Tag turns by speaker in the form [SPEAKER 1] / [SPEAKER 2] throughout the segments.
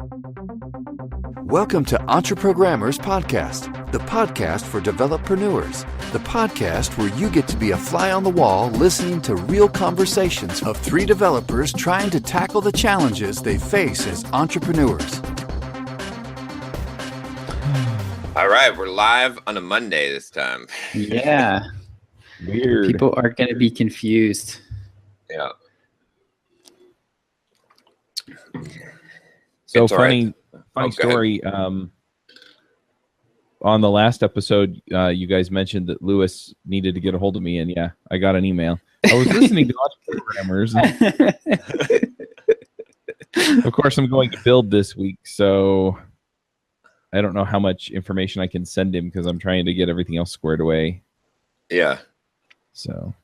[SPEAKER 1] Welcome to EntreProgrammers Podcast, the podcast for developpreneurs, the podcast where you get to be a fly on the wall listening to real conversations of three developers trying to tackle the challenges they face as entrepreneurs.
[SPEAKER 2] All right, we're live on a Monday this time.
[SPEAKER 3] Yeah.
[SPEAKER 4] Weird.
[SPEAKER 3] People are going to be confused.
[SPEAKER 2] Yeah.
[SPEAKER 4] So
[SPEAKER 2] It's all
[SPEAKER 4] funny
[SPEAKER 2] right.
[SPEAKER 4] story. On the last episode, you guys mentioned that Lewis needed to get a hold of me, and yeah, I got an email. I was listening to EntreProgrammers. Of course, I'm going to build this week, so I don't know how much information I can send him because I'm trying to get everything else squared away.
[SPEAKER 2] Yeah.
[SPEAKER 4] So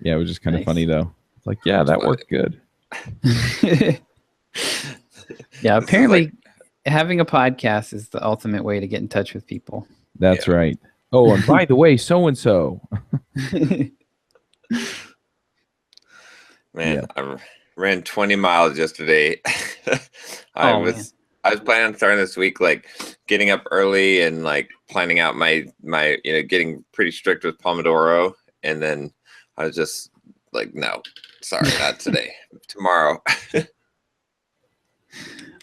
[SPEAKER 4] yeah, it was just kind of
[SPEAKER 3] Nice.
[SPEAKER 4] funny though. It's like, yeah, that worked good.
[SPEAKER 3] Yeah, apparently having a podcast is the ultimate way to get in touch with people.
[SPEAKER 4] That's right. Oh, and by the way, so-and-so.
[SPEAKER 2] Man, I ran 20 miles yesterday. I was planning on starting this week, like getting up early and like planning out my getting pretty strict with Pomodoro. And then I was just like, no, sorry, not today. Tomorrow.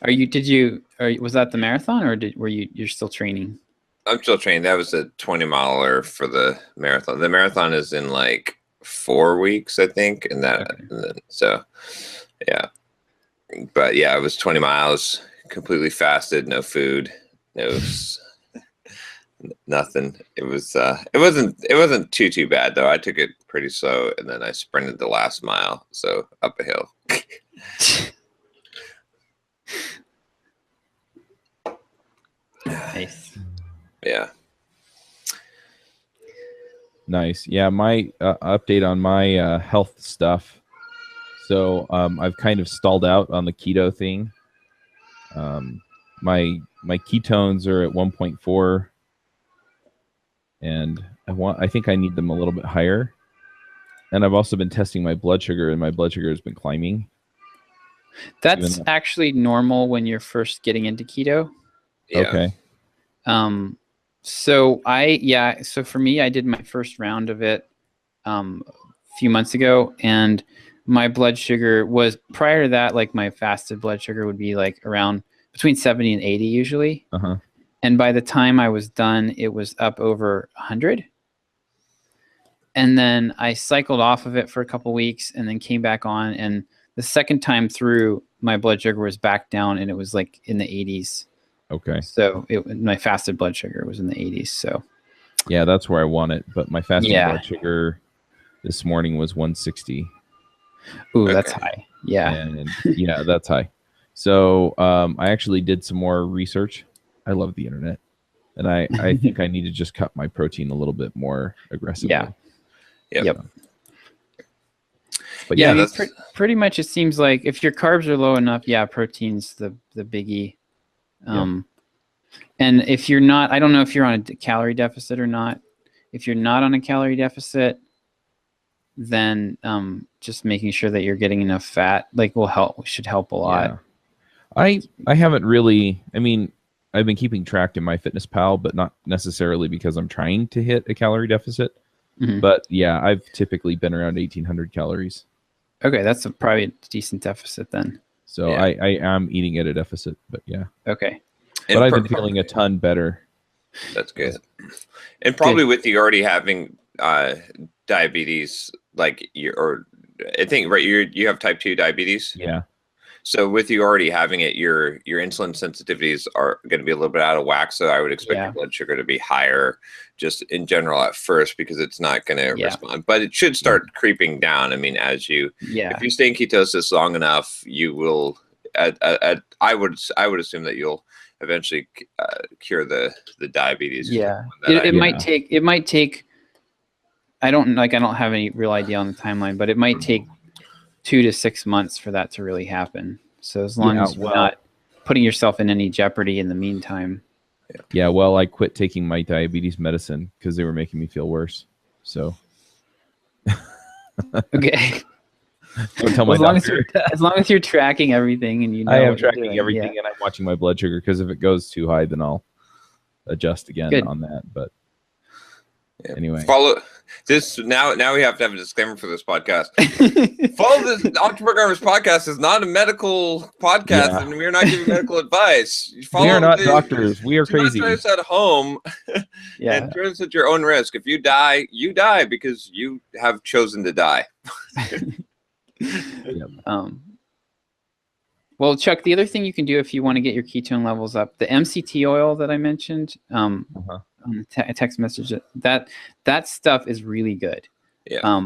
[SPEAKER 3] Was that the marathon or you're still training?
[SPEAKER 2] I'm still training. That was a 20-miler for the marathon. The marathon is in like 4 weeks, I think. And so, yeah. But yeah, it was 20 miles, completely fasted, no food, nothing. It wasn't too bad though. I took it pretty slow and then I sprinted the last mile. So up a hill.
[SPEAKER 3] Nice.
[SPEAKER 2] Yeah.
[SPEAKER 4] Nice. Yeah, my update on my health stuff. So I've kind of stalled out on the keto thing. My ketones are at 1.4, and I think I need them a little bit higher. And I've also been testing my blood sugar, and my blood sugar has been climbing.
[SPEAKER 3] That's actually normal when you're first getting into keto.
[SPEAKER 2] Yeah.
[SPEAKER 4] Okay.
[SPEAKER 3] So for me, I did my first round of it a few months ago, and my blood sugar was, prior to that, like my fasted blood sugar would be like around between 70 and 80 usually.
[SPEAKER 4] Uh-huh.
[SPEAKER 3] And by the time I was done, it was up over 100. And then I cycled off of it for a couple weeks and then came back on. And the second time through, my blood sugar was back down and it was like in the 80s.
[SPEAKER 4] Okay.
[SPEAKER 3] So my fasted blood sugar was in the 80s. So
[SPEAKER 4] yeah, that's where I want it. But my fasting
[SPEAKER 3] Yeah.
[SPEAKER 4] blood sugar this morning was 160.
[SPEAKER 3] ooh,
[SPEAKER 2] Okay.
[SPEAKER 3] that's high. Yeah.
[SPEAKER 4] And yeah, that's high. So I actually did some more research. I love the internet. And I think I need to just cut my protein a little bit more aggressively.
[SPEAKER 3] Yeah. Yep.
[SPEAKER 4] But
[SPEAKER 3] Yeah,
[SPEAKER 4] yeah,
[SPEAKER 3] I mean, pretty much it seems like if your carbs are low enough, protein's the biggie. And if you're not, I don't know if you're on a calorie deficit or not. If you're not on a calorie deficit, then just making sure that you're getting enough fat should help a lot.
[SPEAKER 4] I haven't really, I mean, I've been keeping track in MyFitnessPal, but not necessarily because I'm trying to hit a calorie deficit.
[SPEAKER 3] Mhm.
[SPEAKER 4] But yeah, I've typically been around 1,800 calories.
[SPEAKER 3] Okay, that's probably a decent deficit then.
[SPEAKER 4] So
[SPEAKER 2] Yeah.
[SPEAKER 4] I am eating at a deficit, but yeah.
[SPEAKER 3] Okay.
[SPEAKER 4] But I've been feeling a ton better.
[SPEAKER 2] That's good. And probably with you already having diabetes, like I think, right, you have type 2 diabetes.
[SPEAKER 4] Yeah.
[SPEAKER 2] So with you already having it, your insulin sensitivities are going to be a little bit out of whack. So I would expect your blood sugar to be higher just in general at first, because it's not going to respond, but it should start creeping down. I mean, if you stay in ketosis long enough, you will, I would assume that you'll eventually cure the diabetes.
[SPEAKER 3] Yeah. It might take, I don't have any real idea on the timeline, but it might take 2 to 6 months for that to really happen. So as long as you're not putting yourself in any jeopardy in the meantime.
[SPEAKER 4] Yeah, well, I quit taking my diabetes medicine because they were making me feel worse. So
[SPEAKER 3] Okay.
[SPEAKER 4] Don't tell my
[SPEAKER 3] as long as
[SPEAKER 4] doctor.
[SPEAKER 3] you're tracking everything and you know
[SPEAKER 4] I am
[SPEAKER 3] what you're
[SPEAKER 4] tracking
[SPEAKER 3] doing,
[SPEAKER 4] everything, and I'm watching my blood sugar, because if it goes too high, then I'll adjust again on that. But anyway,
[SPEAKER 2] follow this now. Now we have to have a disclaimer for this podcast. Follow this. EntreProgrammers podcast is not a medical podcast, and we are not giving medical advice.
[SPEAKER 4] We are not doctors. We are crazy.
[SPEAKER 2] Do not try this at home. And try this at your own risk. If you die, you die because you have chosen to die.
[SPEAKER 3] Well, Chuck, the other thing you can do if you want to get your ketone levels up, the MCT oil that I mentioned on the text message, that stuff is really good.
[SPEAKER 2] Yeah.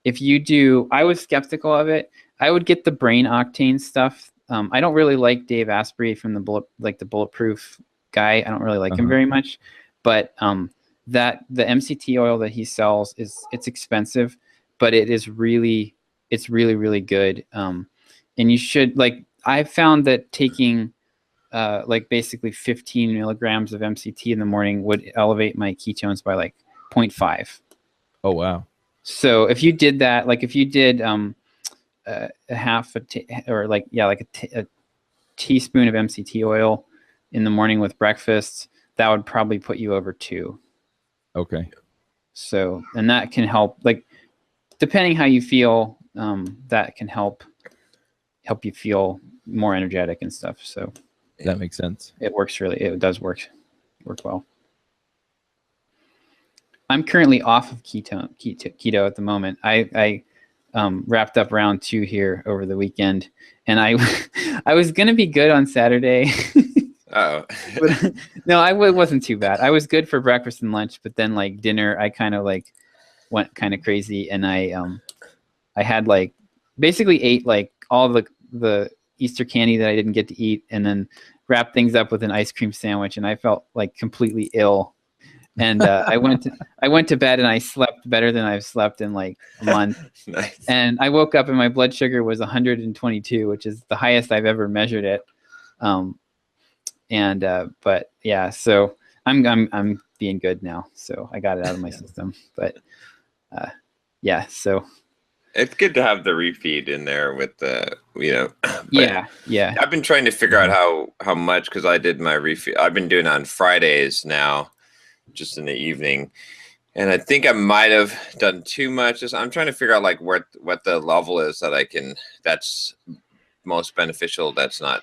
[SPEAKER 3] If you do, I was skeptical of it. I would get the brain octane stuff. I don't really like Dave Asprey from the Bulletproof guy. I don't really like him very much, but the MCT oil that he sells it's expensive, but it's really good. And you should, like, I found that taking basically 15 milligrams of MCT in the morning would elevate my ketones by like 0.5.
[SPEAKER 4] Oh, wow.
[SPEAKER 3] So if you did that, like if you did a half a teaspoon of MCT oil in the morning with breakfast, that would probably put you over 2.
[SPEAKER 4] Okay.
[SPEAKER 3] So, and that can help, like, depending how you feel, that can help you feel more energetic and stuff. So
[SPEAKER 4] that makes sense.
[SPEAKER 3] It does work well. I'm currently off of keto at the moment. I wrapped up round 2 here over the weekend, and I was gonna be good on Saturday.
[SPEAKER 2] Oh.
[SPEAKER 3] But no, it wasn't too bad. I was good for breakfast and lunch, but then like dinner, I kind of like went kind of crazy, and I had like basically ate like all the Easter candy that I didn't get to eat, and then wrapped things up with an ice cream sandwich, and I felt like completely ill. And I went to bed, and I slept better than I've slept in like a month.
[SPEAKER 2] Nice.
[SPEAKER 3] And I woke up and my blood sugar was 122, which is the highest I've ever measured it. But yeah, so I'm being good now. So I got it out of my system. But yeah, so
[SPEAKER 2] it's good to have the refeed in there with the,
[SPEAKER 3] yeah.
[SPEAKER 2] I've been trying to figure out how much, because I did my refeed. I've been doing it on Fridays now, just in the evening, and I think I might have done too much. I'm trying to figure out like what the level is that's most beneficial, that's not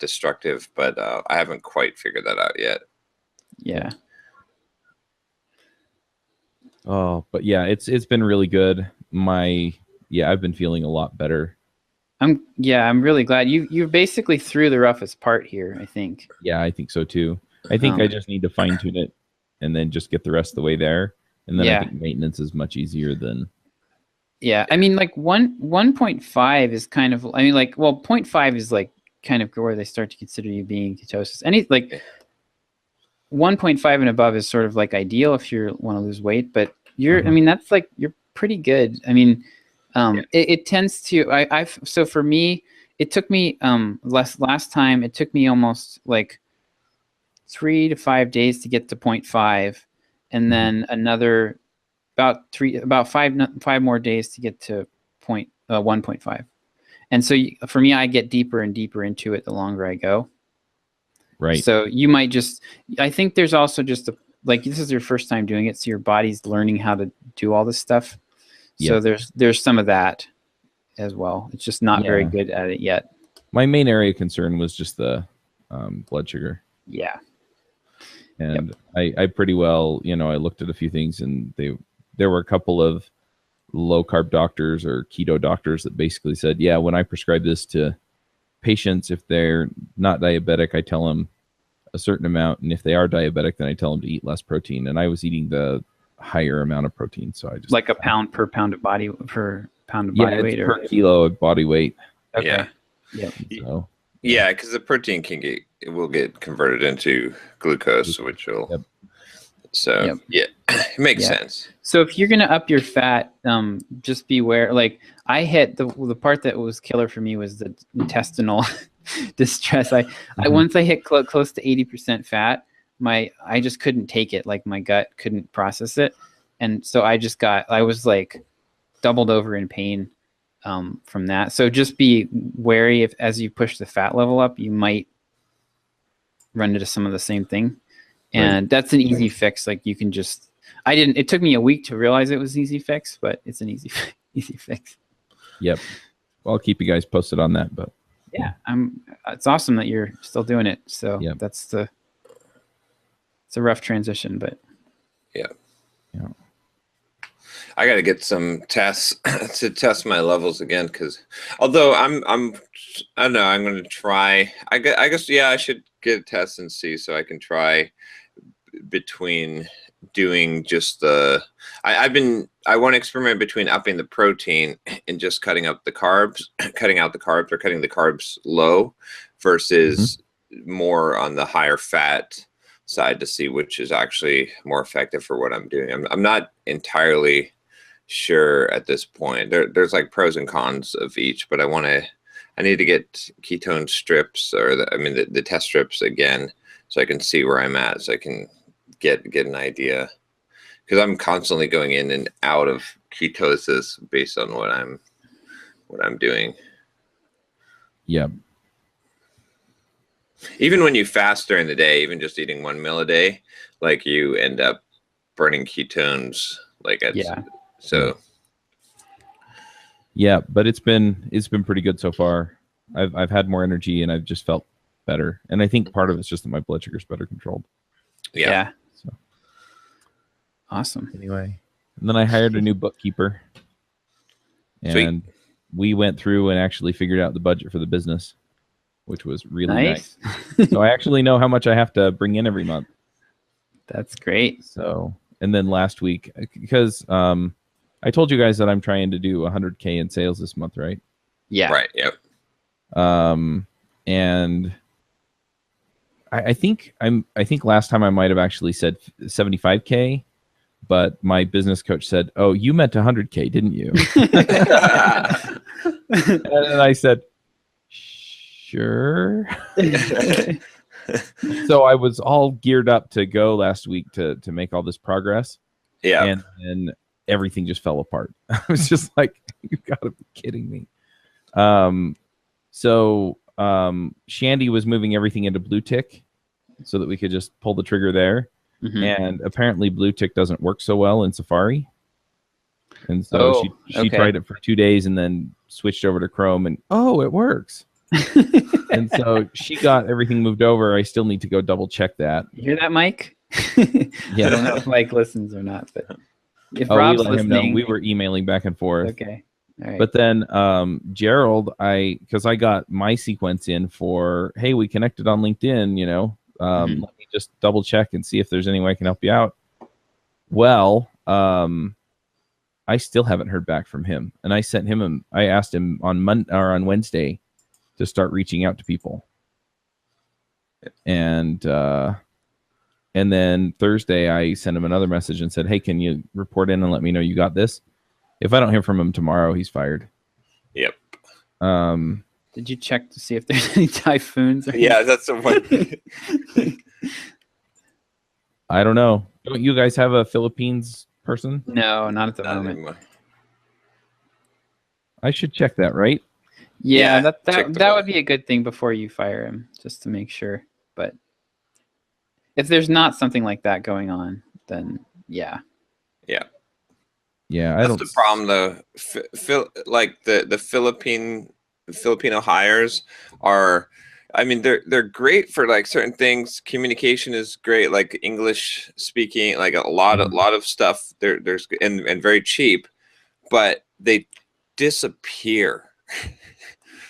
[SPEAKER 2] destructive, but I haven't quite figured that out yet.
[SPEAKER 3] Yeah.
[SPEAKER 4] Oh, but yeah, it's been really good. I've been feeling a lot better.
[SPEAKER 3] I'm really glad you basically threw the roughest part here, I think.
[SPEAKER 4] Yeah, I think so too. I think I just need to fine tune it and then just get the rest of the way there. And then I think maintenance is much easier than.
[SPEAKER 3] Yeah, I mean, like 1.5 is kind of, 0.5 is like kind of where they start to consider you being ketosis. Any like 1.5 and above is sort of like ideal if you want to lose weight, but I mean, that's like, you're pretty good. I mean, it tends to, so for me, it took me, last time, it took me almost like 3 to 5 days to get to 0.5, and then another about five more days to get to 1.5. And so for me, I get deeper and deeper into it the longer I go.
[SPEAKER 4] Right.
[SPEAKER 3] So you might I think there's also just this is your first time doing it, so your body's learning how to do all this stuff. So there's some of that as well. It's just not very good at it yet.
[SPEAKER 4] My main area of concern was just the blood sugar.
[SPEAKER 3] Yeah.
[SPEAKER 4] And I pretty well, I looked at a few things, and there were a couple of low carb doctors or keto doctors that basically said, yeah, when I prescribe this to patients, if they're not diabetic, I tell them a certain amount, and if they are diabetic, then I tell them to eat less protein. And I was eating the higher amount of protein, so I just
[SPEAKER 3] like a pound per pound of body weight,
[SPEAKER 4] per kilo of body weight.
[SPEAKER 3] Okay.
[SPEAKER 2] Yeah.
[SPEAKER 3] Yep.
[SPEAKER 2] So. Yeah, because the protein will get converted into glucose, which will. So yeah, it makes sense.
[SPEAKER 3] So if you're gonna up your fat, just beware. Like I hit the part that was killer for me was the intestinal distress. I once I hit close to 80% fat, I just couldn't take it. Like my gut couldn't process it, and so I was like doubled over in pain. from that. So just be wary if as you push the fat level up, you might run into some of the same thing. And that's an easy fix. Like you can just, it took me a week to realize it was an easy fix, but it's an easy fix.
[SPEAKER 4] Yep. Well, I'll keep you guys posted on that, but
[SPEAKER 3] yeah, it's awesome that you're still doing it. So it's a rough transition, but
[SPEAKER 2] yeah. I got to get some tests to test my levels again. Cause although I don't know, I'm going to try, I guess, yeah, I should get a test and see, so I can try between doing just I want to experiment between upping the protein and just cutting out the carbs or cutting the carbs low versus more on the higher fat side to see which is actually more effective for what I'm doing. I'm not entirely sure at this point. There's like pros and cons of each, but I need to get ketone strips or the test strips again so I can see where I'm at, so I can get an idea, because I'm constantly going in and out of ketosis based on what I'm doing.
[SPEAKER 4] Yeah.
[SPEAKER 2] Even when you fast during the day, even just eating 1 meal a day, like you end up burning ketones so
[SPEAKER 4] yeah, but it's been pretty good so far. I've had more energy and I've just felt better. And I think part of it's just that my blood sugar's better controlled.
[SPEAKER 3] Yeah. So. Awesome.
[SPEAKER 4] Anyway, and then I hired a new bookkeeper. And
[SPEAKER 2] Sweet.
[SPEAKER 4] We went through and actually figured out the budget for the business, which was really nice. So I actually know how much I have to bring in every month.
[SPEAKER 3] That's great.
[SPEAKER 4] So, and then last week, because I told you guys that I'm trying to do 100K in sales this month, right?
[SPEAKER 3] Yeah.
[SPEAKER 2] Right. Yep.
[SPEAKER 4] And I think last time I might have actually said 75K, but my business coach said, "Oh, you meant 100K, didn't you?" And I said, "Sure." So I was all geared up to go last week to make all this progress.
[SPEAKER 2] Yeah.
[SPEAKER 4] And then everything just fell apart. I was just like, "You gotta be kidding me." So Shandy was moving everything into BlueTick so that we could just pull the trigger there. And apparently BlueTick doesn't work so well in Safari. And so she tried it for 2 days and then switched over to Chrome, and it works. And so she got everything moved over. I still need to go double check that.
[SPEAKER 3] You hear that, Mike?
[SPEAKER 4] Yeah.
[SPEAKER 3] I don't know if Mike listens or not, but if
[SPEAKER 4] we
[SPEAKER 3] Rob's
[SPEAKER 4] let him know.
[SPEAKER 3] listening,
[SPEAKER 4] We were emailing back and forth.
[SPEAKER 3] Okay. All right.
[SPEAKER 4] But then Gerald, because I got my sequence in for, hey, we connected on LinkedIn, let me just double check and see if there's any way I can help you out. Well, I still haven't heard back from him, and I asked him on Wednesday to start reaching out to people, and then Thursday I sent him another message and said, hey, can you report in and let me know you got this? If I don't hear from him tomorrow, he's fired.
[SPEAKER 2] Yep.
[SPEAKER 3] Did you check to see if there's any typhoons?
[SPEAKER 2] Yeah, that's the one.
[SPEAKER 4] I don't know. Don't you guys have a Philippines person?
[SPEAKER 3] No, not at the moment.
[SPEAKER 2] Anymore.
[SPEAKER 4] I should check that, right?
[SPEAKER 3] Yeah,
[SPEAKER 2] Yeah,
[SPEAKER 3] that would be a good thing before you fire him, just to make sure. But if there's not something like that going on, then yeah.
[SPEAKER 2] Yeah.
[SPEAKER 4] Yeah,
[SPEAKER 2] That's the problem, though. Like the Filipino hires are, they're great for like certain things. Communication is great, like English speaking, like a lot of stuff. There's and very cheap, but they disappear.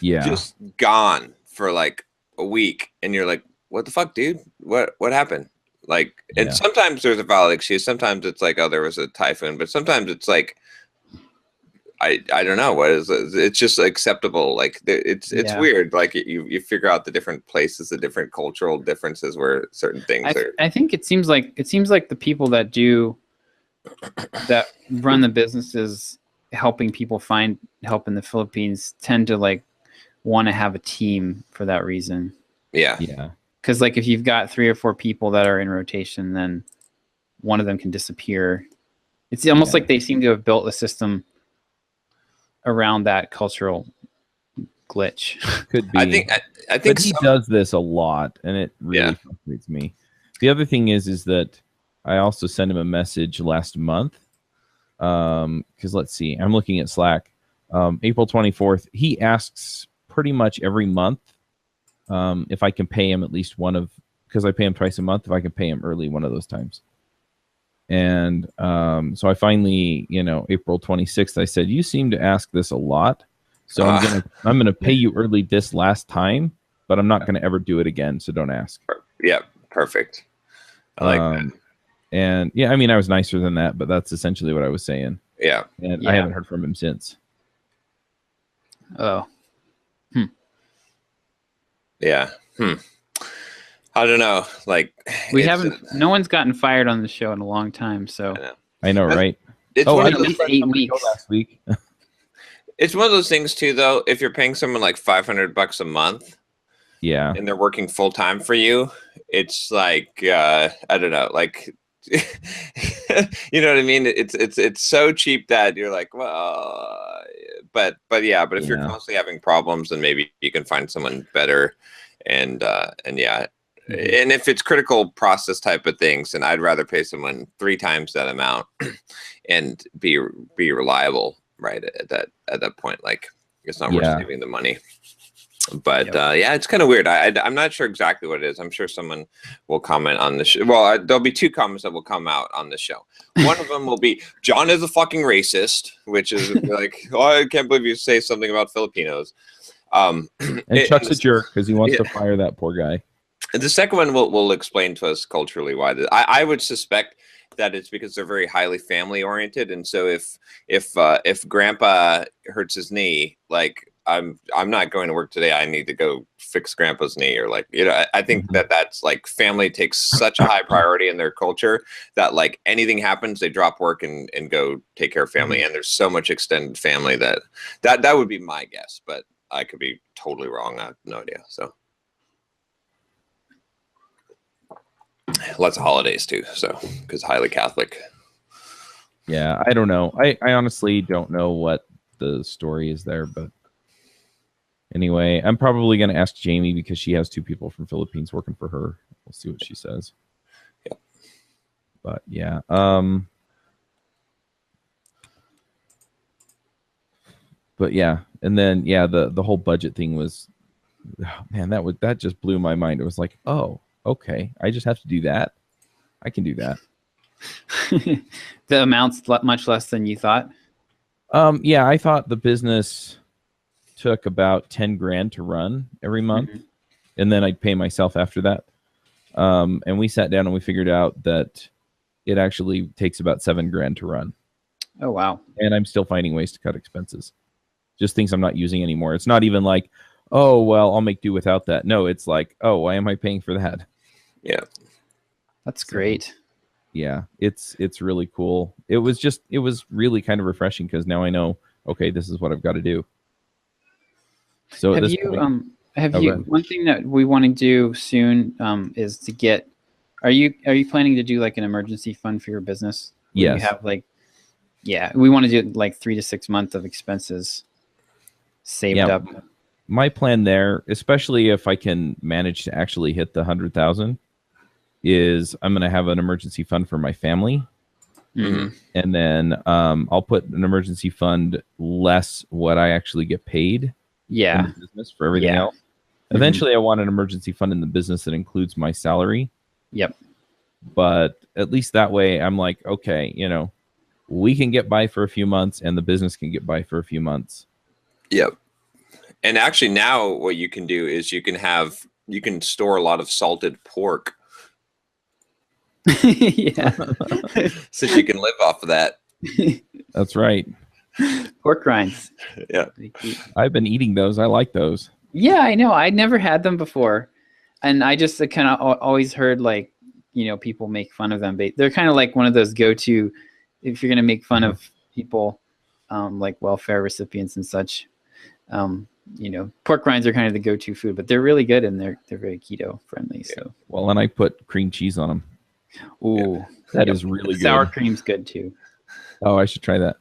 [SPEAKER 4] Yeah,
[SPEAKER 2] just gone for like a week, and you're like, what the fuck, dude? What happened? Like, and sometimes there's a valid excuse. Sometimes it's like, oh, there was a typhoon, but sometimes it's like, I don't know what is. It's just acceptable. Like it's weird. Like you figure out the different places, the different cultural differences where certain things are.
[SPEAKER 3] I think it seems like the people that run the businesses helping people find help in the Philippines tend to like want to have a team for that reason.
[SPEAKER 2] Yeah.
[SPEAKER 4] Yeah.
[SPEAKER 3] Because like if you've got 3 or 4 people that are in rotation, then one of them can disappear. It's almost like they seem to have built a system around that cultural glitch.
[SPEAKER 4] Could be.
[SPEAKER 2] I think
[SPEAKER 4] but he does this a lot, and it really frustrates me. The other thing is that I also sent him a message last month. Because let's see, I'm looking at Slack. April 24th, he asks pretty much every month if I can pay him at least one of, because I pay him twice a month, if I can pay him early one of those times. And so I finally, April 26th, I said, you seem to ask this a lot. So I'm gonna pay you early this last time, but I'm not gonna ever do it again. So don't ask.
[SPEAKER 2] Yeah, perfect. I like that.
[SPEAKER 4] And yeah, I mean, I was nicer than that, but that's essentially what I was saying.
[SPEAKER 2] Yeah.
[SPEAKER 4] And I haven't heard from him since.
[SPEAKER 3] Oh.
[SPEAKER 2] Yeah. I don't know. Like,
[SPEAKER 3] no one's gotten fired on the show in a long time. So
[SPEAKER 4] I know, right?
[SPEAKER 2] It's
[SPEAKER 3] at least 8 weeks.
[SPEAKER 4] Last week.
[SPEAKER 2] It's one of those things too, though. If you're paying someone like $500 a month, and they're working full time for you, it's like I don't know, like. You know what I mean? It's so cheap that you're like, well, but if you're constantly having problems, then maybe you can find someone better, and if it's critical process type of things, then I'd rather pay someone 3 times that amount and be reliable, right? At that point, like it's not worth saving the money. But it's kind of weird. I'm not sure exactly what it is. I'm sure someone will comment on the show. Well, there'll be 2 comments that will come out on the show. One of them will be, John is a fucking racist, which is like, I can't believe you say something about Filipinos.
[SPEAKER 4] And Chuck's a jerk because he wants to fire that poor guy.
[SPEAKER 2] And the second one will explain to us culturally why. I would suspect that it's because they're very highly family oriented, and so if Grandpa hurts his knee, like I'm not going to work today, I need to go fix Grandpa's knee, or like, I think that's like family takes such a high priority in their culture that like anything happens, they drop work and go take care of family. And there's so much extended family that would be my guess, but I could be totally wrong. I have no idea. So lots of holidays too, so because highly Catholic.
[SPEAKER 4] Yeah, I don't know. I honestly don't know what the story is there, but anyway, I'm probably going to ask Jamie because she has 2 people from Philippines working for her. We'll see what she says.
[SPEAKER 2] Yeah.
[SPEAKER 4] But yeah. But yeah, and then the whole budget thing was, man, that just blew my mind. It was like, oh, okay, I just have to do that. I can do that.
[SPEAKER 3] The amount's much less than you thought.
[SPEAKER 4] Yeah, I thought the business took about 10 grand to run every month, and then I'd pay myself after that. And we sat down and we figured out that it actually takes about 7 grand to run.
[SPEAKER 3] Oh, wow.
[SPEAKER 4] And I'm still finding ways to cut expenses. Just things I'm not using anymore. It's not even like, oh, well, I'll make do without that. No, it's like, oh, why am I paying for that?
[SPEAKER 2] Yeah.
[SPEAKER 3] That's great.
[SPEAKER 4] Yeah, it's really cool. It was really kind of refreshing because now I know, okay, this is what I've got to do. So
[SPEAKER 3] have you one thing that we want to do soon is to get, are you planning to do like an emergency fund for your business?
[SPEAKER 4] Yes.
[SPEAKER 3] You have like, we want to do like 3 to 6 months of expenses saved up.
[SPEAKER 4] My plan there, especially if I can manage to actually hit the 100,000, is I'm going to have an emergency fund for my family. And then I'll put an emergency fund less what I actually get paid in the business for everything else. Eventually, I want an emergency fund in the business that includes my salary.
[SPEAKER 3] Yep.
[SPEAKER 4] But at least that way, I'm like, okay, we can get by for a few months and the business can get by for a few months.
[SPEAKER 2] Yep. And actually now what you can do is you can store a lot of salted pork.
[SPEAKER 3] Yeah.
[SPEAKER 2] So you can live off of that.
[SPEAKER 4] That's right.
[SPEAKER 3] Pork rinds.
[SPEAKER 2] Yeah.
[SPEAKER 4] I've been eating those. I like those.
[SPEAKER 3] Yeah, I know. I'd never had them before. And I just kind of always heard like, people make fun of them. They're kind of like one of those go-to, if you're going to make fun of people, like welfare recipients and such, pork rinds are kind of the go-to food, but they're really good and they're very keto friendly. So,
[SPEAKER 4] well, and I put cream cheese on them.
[SPEAKER 3] Ooh,
[SPEAKER 4] that is really good.
[SPEAKER 3] Sour cream's good too.
[SPEAKER 4] Oh, I should try that.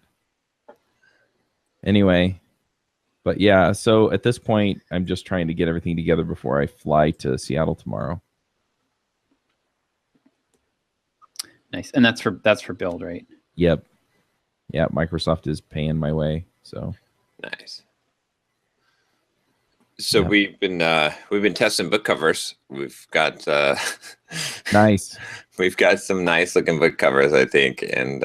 [SPEAKER 4] Anyway, but yeah, so at this point, I'm just trying to get everything together before I fly to Seattle tomorrow.
[SPEAKER 3] Nice. And that's for build, right?
[SPEAKER 4] Yep. Yeah, Microsoft is paying my way, so
[SPEAKER 2] nice. So we've been testing book covers. We've got
[SPEAKER 4] nice.
[SPEAKER 2] We've got some nice looking book covers, I think, and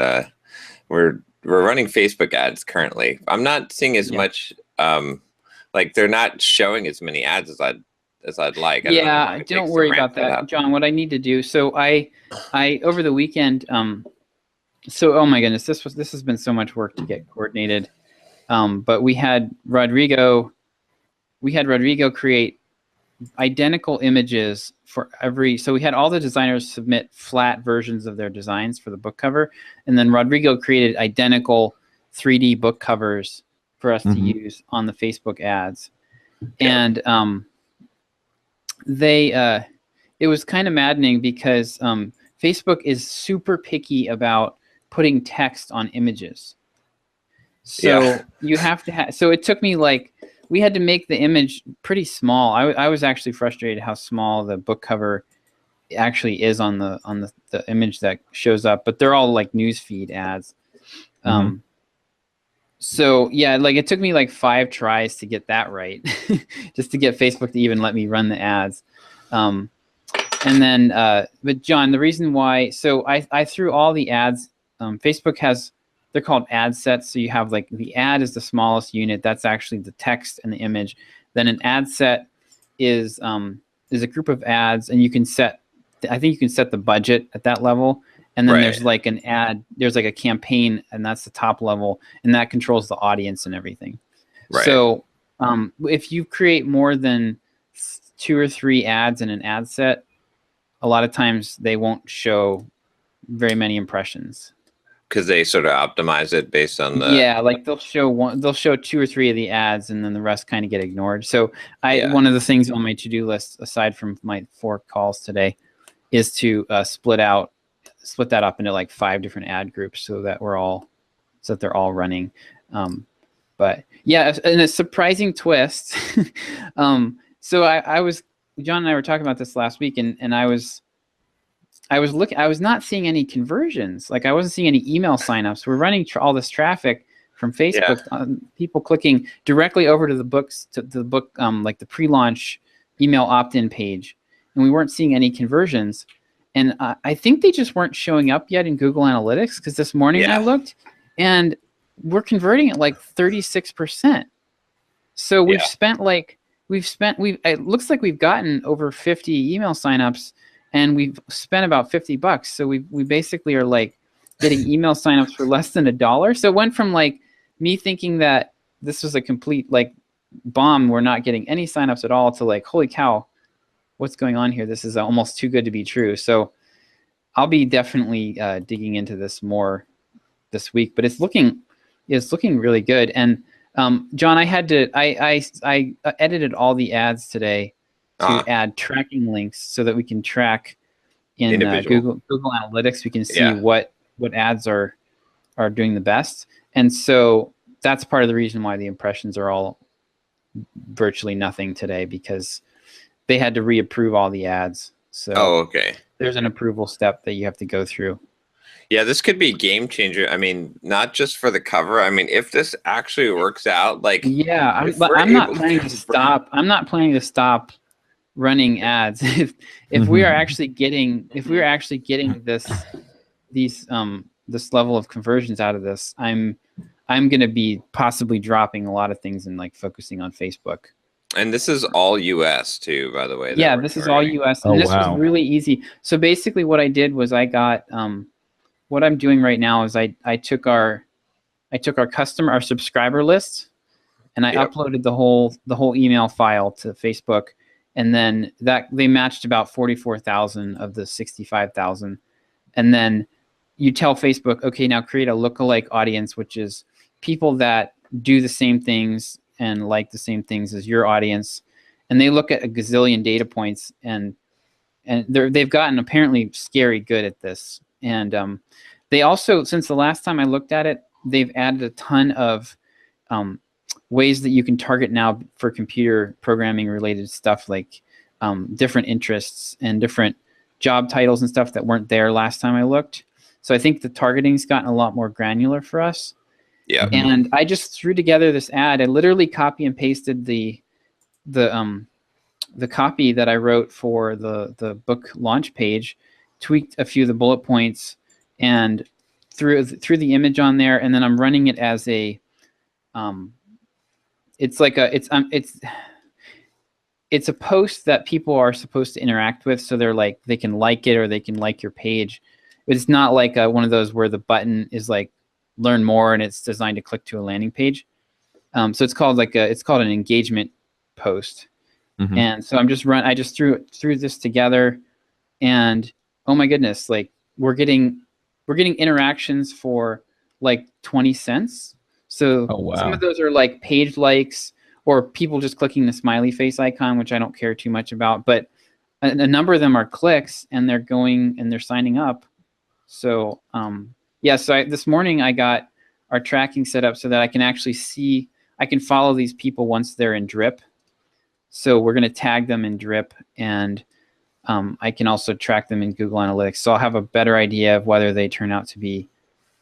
[SPEAKER 2] we're running Facebook ads currently. I'm not seeing as much. Like they're not showing as many ads as I'd like.
[SPEAKER 3] Don't worry about that, John. What I need to do. So I over the weekend. So oh my goodness, this has been so much work to get coordinated. But we had Rodrigo create identical images for every. So we had all the designers submit flat versions of their designs for the book cover, and then Rodrigo created identical 3D book covers for us to use on the Facebook ads. And it was kind of maddening because Facebook is super picky about putting text on images. So you have to have, so it took me we had to make the image pretty small. I was actually frustrated how small the book cover actually is on the image that shows up, but they're all like newsfeed ads. So yeah, it took me 5 tries to get that right, just to get Facebook to even let me run the ads. And then, but John, the reason why, so I threw all the ads. Facebook has, they're called ad sets. So you have the ad is the smallest unit. That's actually the text and the image. Then an ad set is a group of ads, and you can set, I think you can set the budget at that level. And then there's an ad, there's a campaign, and that's the top level, and that controls the audience and everything. Right. So if you create more than 2 or 3 ads in an ad set, a lot of times they won't show very many impressions.
[SPEAKER 2] Because they sort of optimize it based on the
[SPEAKER 3] they'll show 2 or 3 of the ads, and then the rest kind of get ignored. So one of the things on my to-do list, aside from my 4 calls today, is to split that up into 5 different ad groups so that they're all running. But yeah, in a surprising twist. So I was, John and I were talking about this last week, and I was not seeing any conversions. I wasn't seeing any email signups. We're running all this traffic from Facebook, people clicking directly over to the books, to the book, the pre-launch email opt-in page, and we weren't seeing any conversions. And I think they just weren't showing up yet in Google Analytics, because this morning I looked, and we're converting at 36%. So it looks like we've gotten over 50 email signups, and we've spent about $50. So we basically are getting email signups for less than $1. So it went from me thinking that this was a complete bomb, we're not getting any signups at all, to holy cow, what's going on here? This is almost too good to be true. So I'll be definitely digging into this more this week, but it's looking really good. And John, I edited all the ads today to add tracking links so that we can track in Google Analytics. We can see what ads are doing the best. And so that's part of the reason why the impressions are all virtually nothing today, because they had to reapprove all the ads. So there's an approval step that you have to go through.
[SPEAKER 2] Yeah, this could be a game changer. I mean, not just for the cover. I mean, if this actually works out,
[SPEAKER 3] I'm not planning to stop. I'm not planning to stop running ads. If we are actually getting this level of conversions out of this, I'm going to be possibly dropping a lot of things and focusing on Facebook.
[SPEAKER 2] And this is all US too, by the way.
[SPEAKER 3] Yeah, this is all US. And this was really easy. So basically what I did was I got, what I'm doing right now is I took our subscriber list, and I uploaded the whole email file to Facebook. And then they matched about 44,000 of the 65,000. And then you tell Facebook, okay, now create a lookalike audience, which is people that do the same things and like the same things as your audience. And they look at a gazillion data points, and they've gotten apparently scary good at this. And they also, since the last time I looked at it, they've added a ton of ways that you can target now for computer programming related stuff, like different interests and different job titles and stuff that weren't there last time I looked. So I think the targeting's gotten a lot more granular for us.
[SPEAKER 2] Yeah.
[SPEAKER 3] And I just threw together this ad. I literally copy and pasted the copy that I wrote for the book launch page, tweaked a few of the bullet points, and threw the image on there. And then I'm running it as a it's a post that people are supposed to interact with. So they're like, they can like it or they can like your page. It's not like one of those where the button is like learn more and it's designed to click to a landing page. So it's called an engagement post.
[SPEAKER 4] Mm-hmm.
[SPEAKER 3] And so I just threw this together, and oh my goodness, like we're getting interactions for like 20 cents. So some of those are like page likes or people just clicking the smiley face icon, which I don't care too much about, but a number of them are clicks, and they're going and they're signing up. So this morning I got our tracking set up so that I can actually see, I can follow these people once they're in drip. So we're going to tag them in drip, and I can also track them in Google Analytics. So I'll have a better idea of whether they turn out to be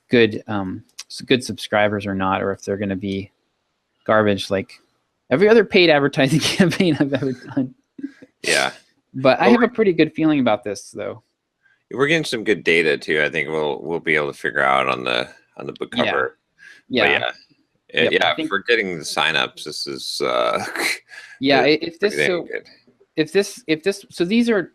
[SPEAKER 3] good subscribers or not, or if they're going to be garbage like every other paid advertising campaign I've ever done.
[SPEAKER 2] Yeah.
[SPEAKER 3] But I have a pretty good feeling about this, though.
[SPEAKER 2] We're getting some good data too. I think we'll be able to figure out on the book cover.
[SPEAKER 3] Yeah.
[SPEAKER 2] If we're getting the signups, this is
[SPEAKER 3] so these are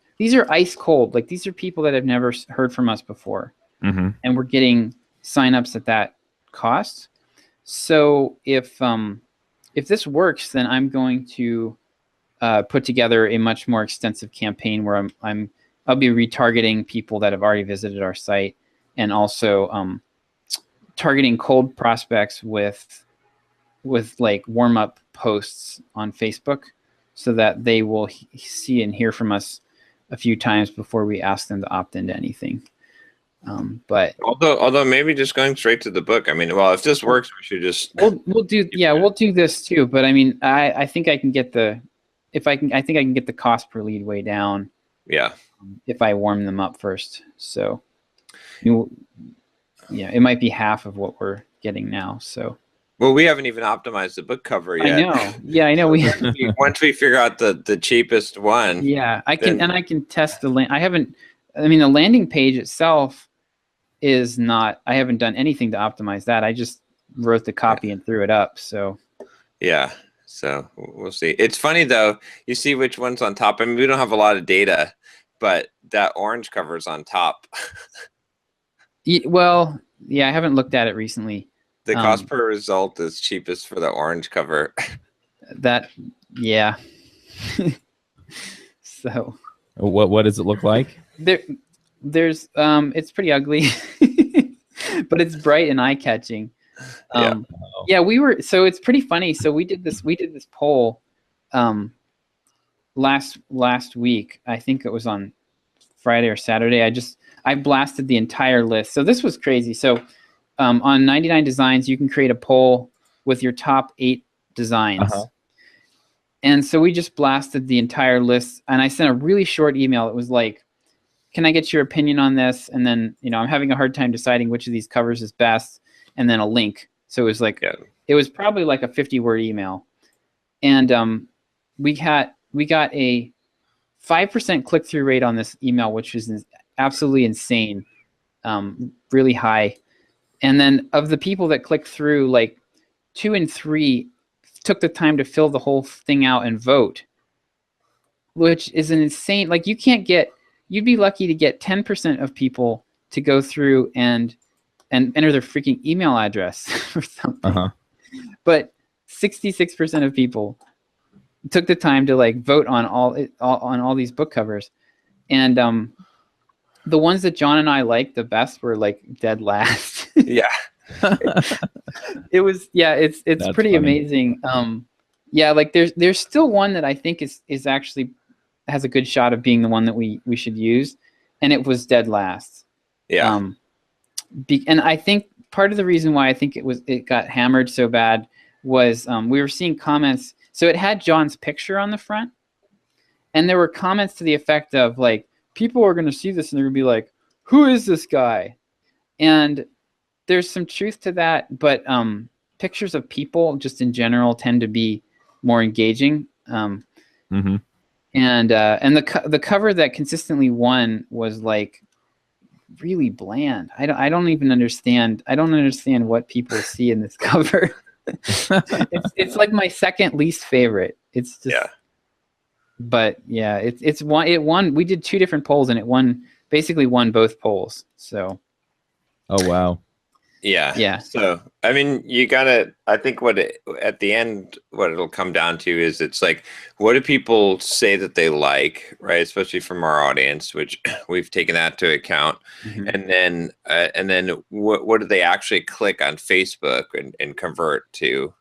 [SPEAKER 3] ice cold. Like, these are people that have never heard from us before,
[SPEAKER 4] mm-hmm.
[SPEAKER 3] and we're getting signups at that cost. So if this works, then I'm going to put together a much more extensive campaign where I'll be retargeting people that have already visited our site, and also targeting cold prospects with like warm-up posts on Facebook, so that they will see and hear from us a few times before we ask them to opt into anything. But
[SPEAKER 2] although maybe just going straight to the book. I mean, well, if this works, we should just
[SPEAKER 3] we'll do this too. But I mean, I think I can get the cost per lead way down.
[SPEAKER 2] Yeah.
[SPEAKER 3] If I warm them up first. So it might be half of what we're getting now. So.
[SPEAKER 2] Well, we haven't even optimized the book cover yet.
[SPEAKER 3] I know. Yeah, I know.
[SPEAKER 2] Once we figure out the cheapest one.
[SPEAKER 3] Yeah, I can test the land. The landing page itself is not. I haven't done anything to optimize that. I just wrote the copy and threw it up. So.
[SPEAKER 2] Yeah. So we'll see. It's funny though. You see which one's on top. I mean, we don't have a lot of data, but that orange cover is on top.
[SPEAKER 3] I haven't looked at it recently.
[SPEAKER 2] The cost per result is cheapest for the orange cover.
[SPEAKER 3] Yeah. So.
[SPEAKER 4] What does it look like?
[SPEAKER 3] There's it's pretty ugly, but it's bright and eye catching. So it's pretty funny. So we did this poll last week. I think it was on Friday or Saturday. I blasted the entire list. So this was crazy. So on 99 Designs, you can create a poll with your top 8 designs.
[SPEAKER 4] Uh-huh.
[SPEAKER 3] And so we just blasted the entire list, and I sent a really short email. It was like, can I get your opinion on this? And then, I'm having a hard time deciding which of these covers is best, and then a link. So it was like, It was probably like a 50-word email. And we got a 5% click-through rate on this email, which is absolutely insane, really high. And then of the people that clicked through, like 2 and 3 took the time to fill the whole thing out and vote, which is an insane, like you'd be lucky to get 10% of people to go through and enter their freaking email address or something.
[SPEAKER 4] Uh-huh.
[SPEAKER 3] But 66% of people took the time to like vote on all these book covers. And the ones that John and I liked the best were like dead last.
[SPEAKER 2] Yeah.
[SPEAKER 3] It was, it's
[SPEAKER 4] That's
[SPEAKER 3] pretty
[SPEAKER 4] funny.
[SPEAKER 3] amazing. Like there's still one that I think is actually has a good shot of being the one that we should use, and it was dead last.
[SPEAKER 2] Yeah.
[SPEAKER 3] And I think part of the reason why I think it got hammered so bad was we were seeing comments. So it had John's picture on the front, and there were comments to the effect of like, people are going to see this and they're going to be like, who is this guy? And there's some truth to that, but pictures of people just in general tend to be more engaging. And the cover that consistently won was like really bland. I don't even understand. I don't understand what people see in this cover. It's like my second least favorite. It's just, but yeah, it won. We did 2 different polls and it basically won both polls. So.
[SPEAKER 4] Oh, wow.
[SPEAKER 2] Yeah. So, I mean, I think at the end, what it'll come down to is it's like, what do people say that they like, right? Especially from our audience, which we've taken that to account. And then what do they actually click on Facebook and convert to,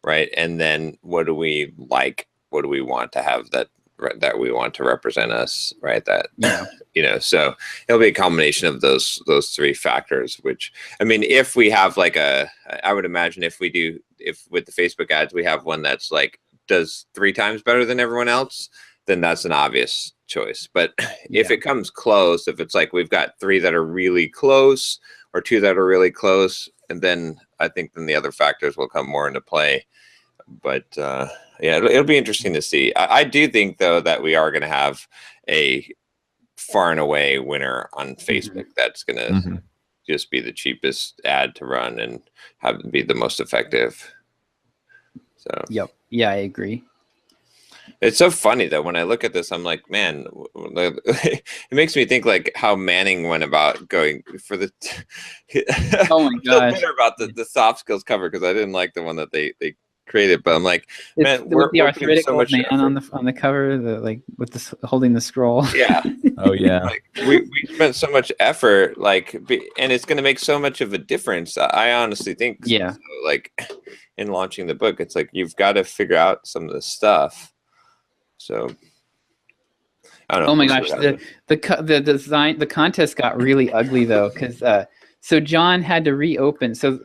[SPEAKER 2] right? And then what do we like? What do we want to have that we want to represent us, right? So it'll be a combination of those 3 factors, which, I mean, if we have I would imagine if with the Facebook ads, we have one that's like, does 3 times better than everyone else, then that's an obvious choice. But if it comes close, if it's like, we've got 3 that are really close or 2 that are really close, and then I think then the other factors will come more into play. But it'll be interesting to see. I do think, though, that we are going to have a far and away winner on Facebook. That's going to just be the cheapest ad to run and be the most effective. So.
[SPEAKER 3] Yep. Yeah, I agree.
[SPEAKER 2] It's so funny though when I look at this, I'm like, man, it makes me think like how Manning went about going for the.
[SPEAKER 3] Oh my gosh!
[SPEAKER 2] Better about the soft skills cover because I didn't like the one that they created, but I'm like, man,
[SPEAKER 3] we're the arthritic
[SPEAKER 2] so
[SPEAKER 3] old man
[SPEAKER 2] effort
[SPEAKER 3] on the cover, with holding the scroll.
[SPEAKER 2] Yeah.
[SPEAKER 4] Oh yeah.
[SPEAKER 2] Like, we spent so much effort, and it's going to make so much of a difference. I honestly think.
[SPEAKER 3] Yeah.
[SPEAKER 2] So, like, in launching the book, it's like you've got to figure out some of this stuff. So. I don't know.
[SPEAKER 3] Oh my gosh, the design, the contest got really ugly though, because so John had to reopen. So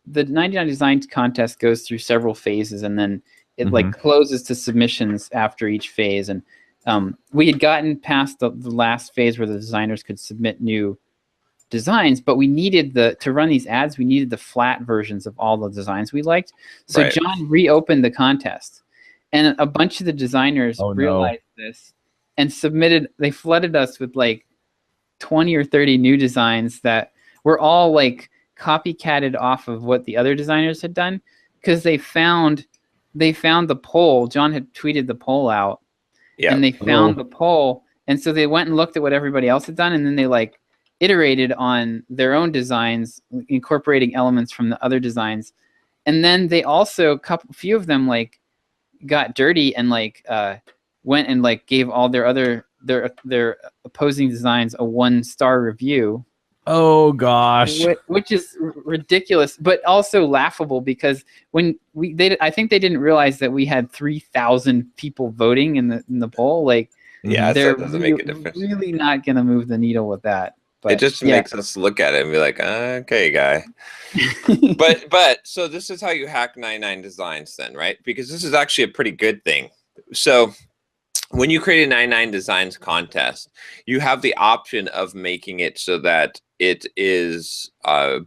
[SPEAKER 3] the 99 Designs contest goes through several phases, and then it like closes to submissions after each phase. And we had gotten past the last phase where the designers could submit new designs, but we needed to run these ads, we needed the flat versions of all the designs we liked. So John reopened the contest, and a bunch of the designers realized this and they flooded us with like 20 or 30 new designs that were all like copycatted off of what the other designers had done, because they found the poll. John had tweeted the poll out, and they found the poll, and so they went and looked at what everybody else had done, and then they like iterated on their own designs, incorporating elements from the other designs, and then they also few of them like got dirty and like went and like gave all their opposing designs a 1-star review.
[SPEAKER 4] Oh gosh,
[SPEAKER 3] which is ridiculous, but also laughable, because when I think they didn't realize that we had 3,000 people voting in the poll. Like, they're
[SPEAKER 2] that doesn't make a difference.
[SPEAKER 3] Really not going to move the needle with that. But
[SPEAKER 2] it just makes us look at it and be like, okay, guy. but so this is how you hack 99 Designs then, right? Because this is actually a pretty good thing. So when you create a 99 Designs contest, you have the option of making it so that it is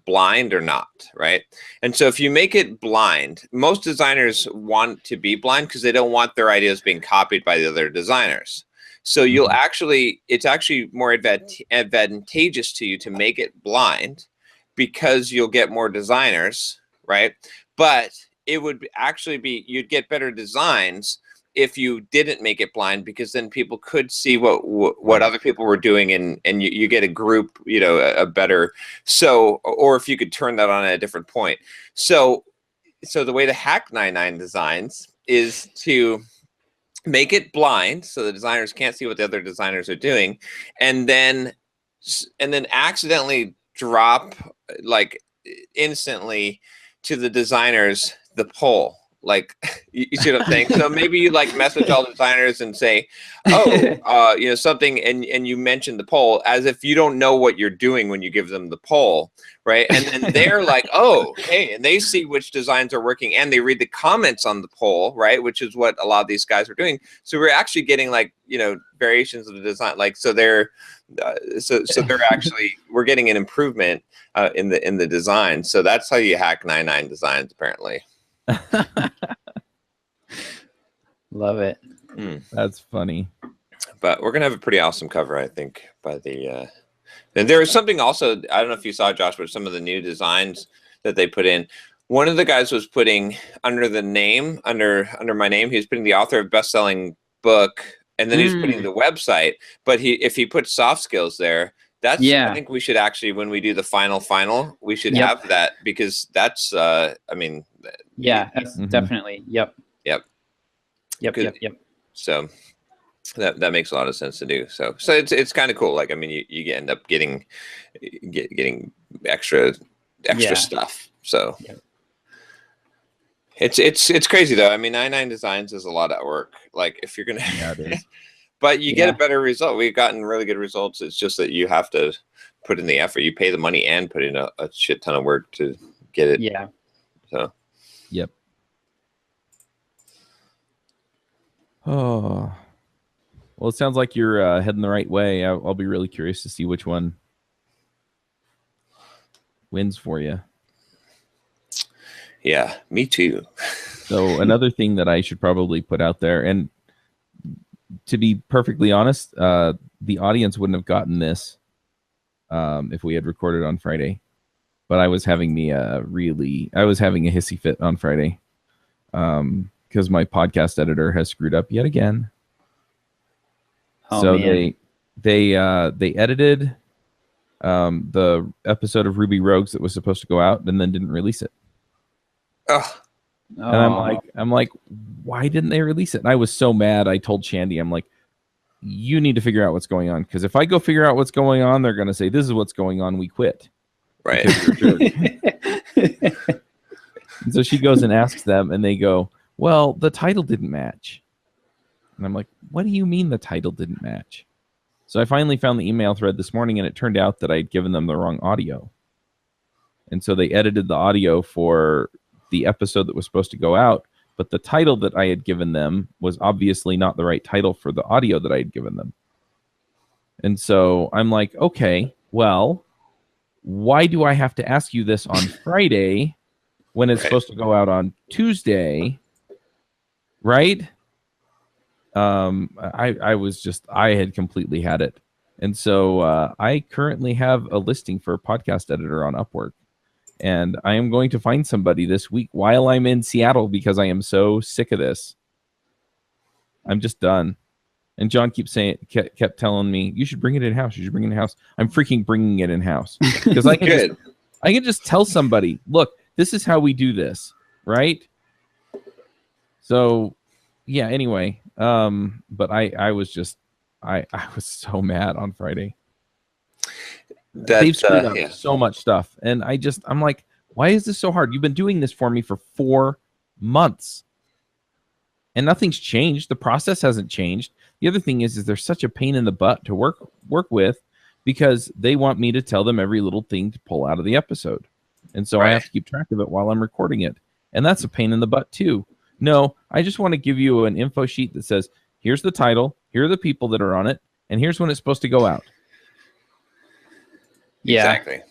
[SPEAKER 2] blind or not, right? And so if you make it blind, most designers want to be blind because they don't want their ideas being copied by the other designers. So it's actually more advantageous to you to make it blind, because you'll get more designers, right? But it would actually you'd get better designs if you didn't make it blind, because then people could see what other people were doing, and you get a group, a better, or if you could turn that on at a different point. So the way to hack 99 Designs is to make it blind so the designers can't see what the other designers are doing, and then accidentally drop like instantly to the designers the poll. Like, you see what I'm saying? So maybe you like message all the designers and say, oh, something, and you mention the poll as if you don't know what you're doing when you give them the poll, right? And then they're like, oh, hey, and they see which designs are working, and they read the comments on the poll, right? Which is what a lot of these guys are doing. So we're actually getting like, variations of the design, like, so they're they're actually, we're getting an improvement in the design. So that's how you hack 99 designs, apparently.
[SPEAKER 3] Love it.
[SPEAKER 4] That's funny.
[SPEAKER 2] But we're gonna have a pretty awesome cover, I think, by the and there was something also, I don't know if you saw, Josh, but some of the new designs that they put in. One of the guys was putting under the name, under my name, he was putting the author of best-selling book, and then he's putting the website. But if he puts soft skills there, that's, I think we should actually, when we do the final, we should have that, because that's that's
[SPEAKER 3] definitely. Yep.
[SPEAKER 2] So that makes a lot of sense to do. So it's kind of cool. Like, I mean, you end up getting extra stuff. So it's crazy though. I mean, 99 designs is a lot of work. Like, if you're gonna, it is. But you get a better result. We've gotten really good results. It's just that you have to put in the effort. You pay the money and put in a shit ton of work to get it.
[SPEAKER 3] Yeah.
[SPEAKER 2] So.
[SPEAKER 4] Yep. Oh. Well, it sounds like you're heading the right way. I'll be really curious to see which one wins for you.
[SPEAKER 2] Yeah, me too.
[SPEAKER 4] So another thing that I should probably put out there, and to be perfectly honest, the audience wouldn't have gotten this if we had recorded on Friday. But I was having a hissy fit on Friday because my podcast editor has screwed up yet again.
[SPEAKER 3] Oh,
[SPEAKER 4] so
[SPEAKER 3] man.
[SPEAKER 4] they edited the episode of Ruby Rogues that was supposed to go out and then didn't release it.
[SPEAKER 2] Oh.
[SPEAKER 4] And I'm like, why didn't they release it? And I was so mad. I told Shandy, I'm like, you need to figure out what's going on, because if I go figure out what's going on, they're going to say, this is what's going on, we quit.
[SPEAKER 2] Right.
[SPEAKER 4] And so she goes and asks them, and they go, well, the title didn't match. And I'm like, what do you mean the title didn't match? So I finally found the email thread this morning, and it turned out that I'd given them the wrong audio. And so they edited the audio for the episode that was supposed to go out, but the title that I had given them was obviously not the right title for the audio that I had given them. And so I'm like, okay, well, why do I have to ask you this on Friday when it's supposed to go out on Tuesday? Right? I had completely had it. And so I currently have a listing for a podcast editor on Upwork. And I am going to find somebody this week while I'm in Seattle, because I am so sick of this. I'm just done. And John kept telling me, you should bring it in-house. You should bring it in-house. I'm freaking bringing it in-house. Because I can just tell somebody, look, this is how we do this, right? So, yeah, anyway. But I was so mad on Friday. They've screwed up so much stuff. And I'm like, why is this so hard? You've been doing this for me for 4 months. And nothing's changed. The process hasn't changed. The other thing is they're such a pain in the butt to work with, because they want me to tell them every little thing to pull out of the episode. And so I have to keep track of it while I'm recording it. And that's a pain in the butt too. No, I just want to give you an info sheet that says, here's the title, here are the people that are on it, and here's when it's supposed to go out.
[SPEAKER 2] Yeah. Exactly.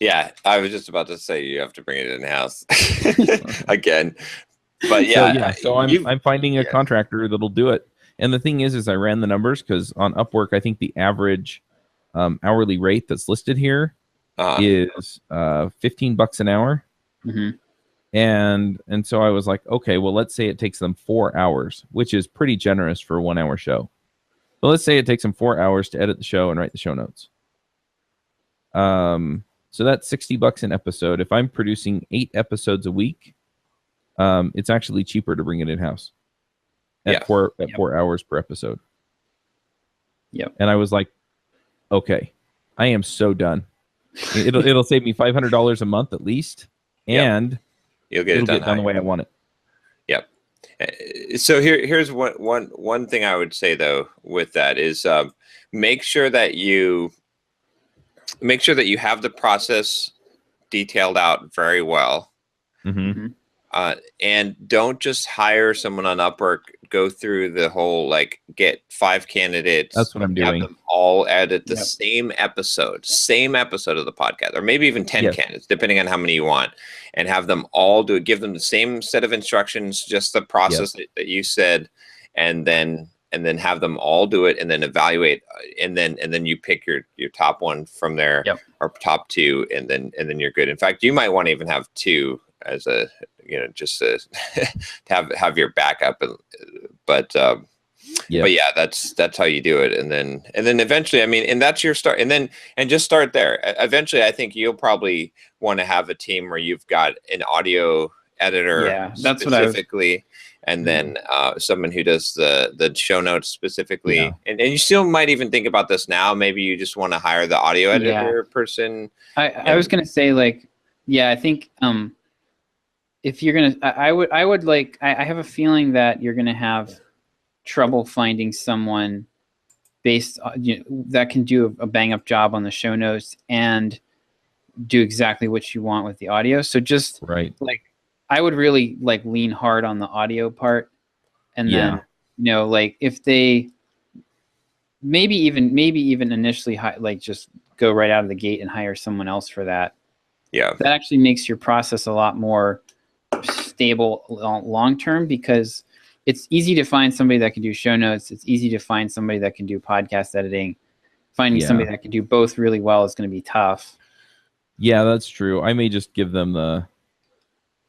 [SPEAKER 2] Yeah, I was just about to say you have to bring it in-house again. But
[SPEAKER 4] so I'm finding a contractor that'll do it. And the thing is I ran the numbers, because on Upwork, I think the average hourly rate that's listed here is $15 an hour.
[SPEAKER 3] Mm-hmm.
[SPEAKER 4] And so I was like, okay, well, let's say it takes them 4 hours, which is pretty generous for a 1 hour show. But let's say it takes them 4 hours to edit the show and write the show notes. So that's $60 an episode. If I'm producing 8 episodes a week, it's actually cheaper to bring it in-house at 4 hours per episode.
[SPEAKER 3] Yep.
[SPEAKER 4] And I was like, okay, I am so done. It'll save me $500 a month at least, and
[SPEAKER 2] you'll get it done
[SPEAKER 4] the way I want it.
[SPEAKER 2] So here's one thing I would say though with that is make sure that you have the process detailed out very well.
[SPEAKER 4] Mm-hmm.
[SPEAKER 2] And don't just hire someone on Upwork, go through the whole, like, get 5 candidates.
[SPEAKER 4] That's what I'm doing.
[SPEAKER 2] Have them all edit the same episode of the podcast, or maybe even 10 candidates, depending on how many you want, and have them all do it. Give them the same set of instructions, just the process that you said, and then have them all do it, and then evaluate, and then you pick your top one from there, or top 2, and then you're good. In fact, you might want to even have 2 as a, just to have your backup, but yeah, that's how you do it. And then eventually, and that's your start, and just start there. Eventually, I think you'll probably want to have a team where you've got an audio editor,
[SPEAKER 3] that's
[SPEAKER 2] specifically, and then someone who does the show notes specifically. And you still might even think about this now. Maybe you just want to hire the audio editor person.
[SPEAKER 3] I was going to say, like, I think, if you're going to, I have a feeling that you're going to have trouble finding someone that can do a bang up job on the show notes and do exactly what you want with the audio. So just like, I would really lean hard on the audio part, and then, like, if they maybe even initially just go right out of the gate and hire someone else for that. Yeah. That actually makes your process a lot more stable long term, because it's easy to find somebody that can do show notes. It's easy to find somebody that can do podcast editing. Finding somebody that can do both really well is going to be tough.
[SPEAKER 4] Yeah, that's true. I may just give them the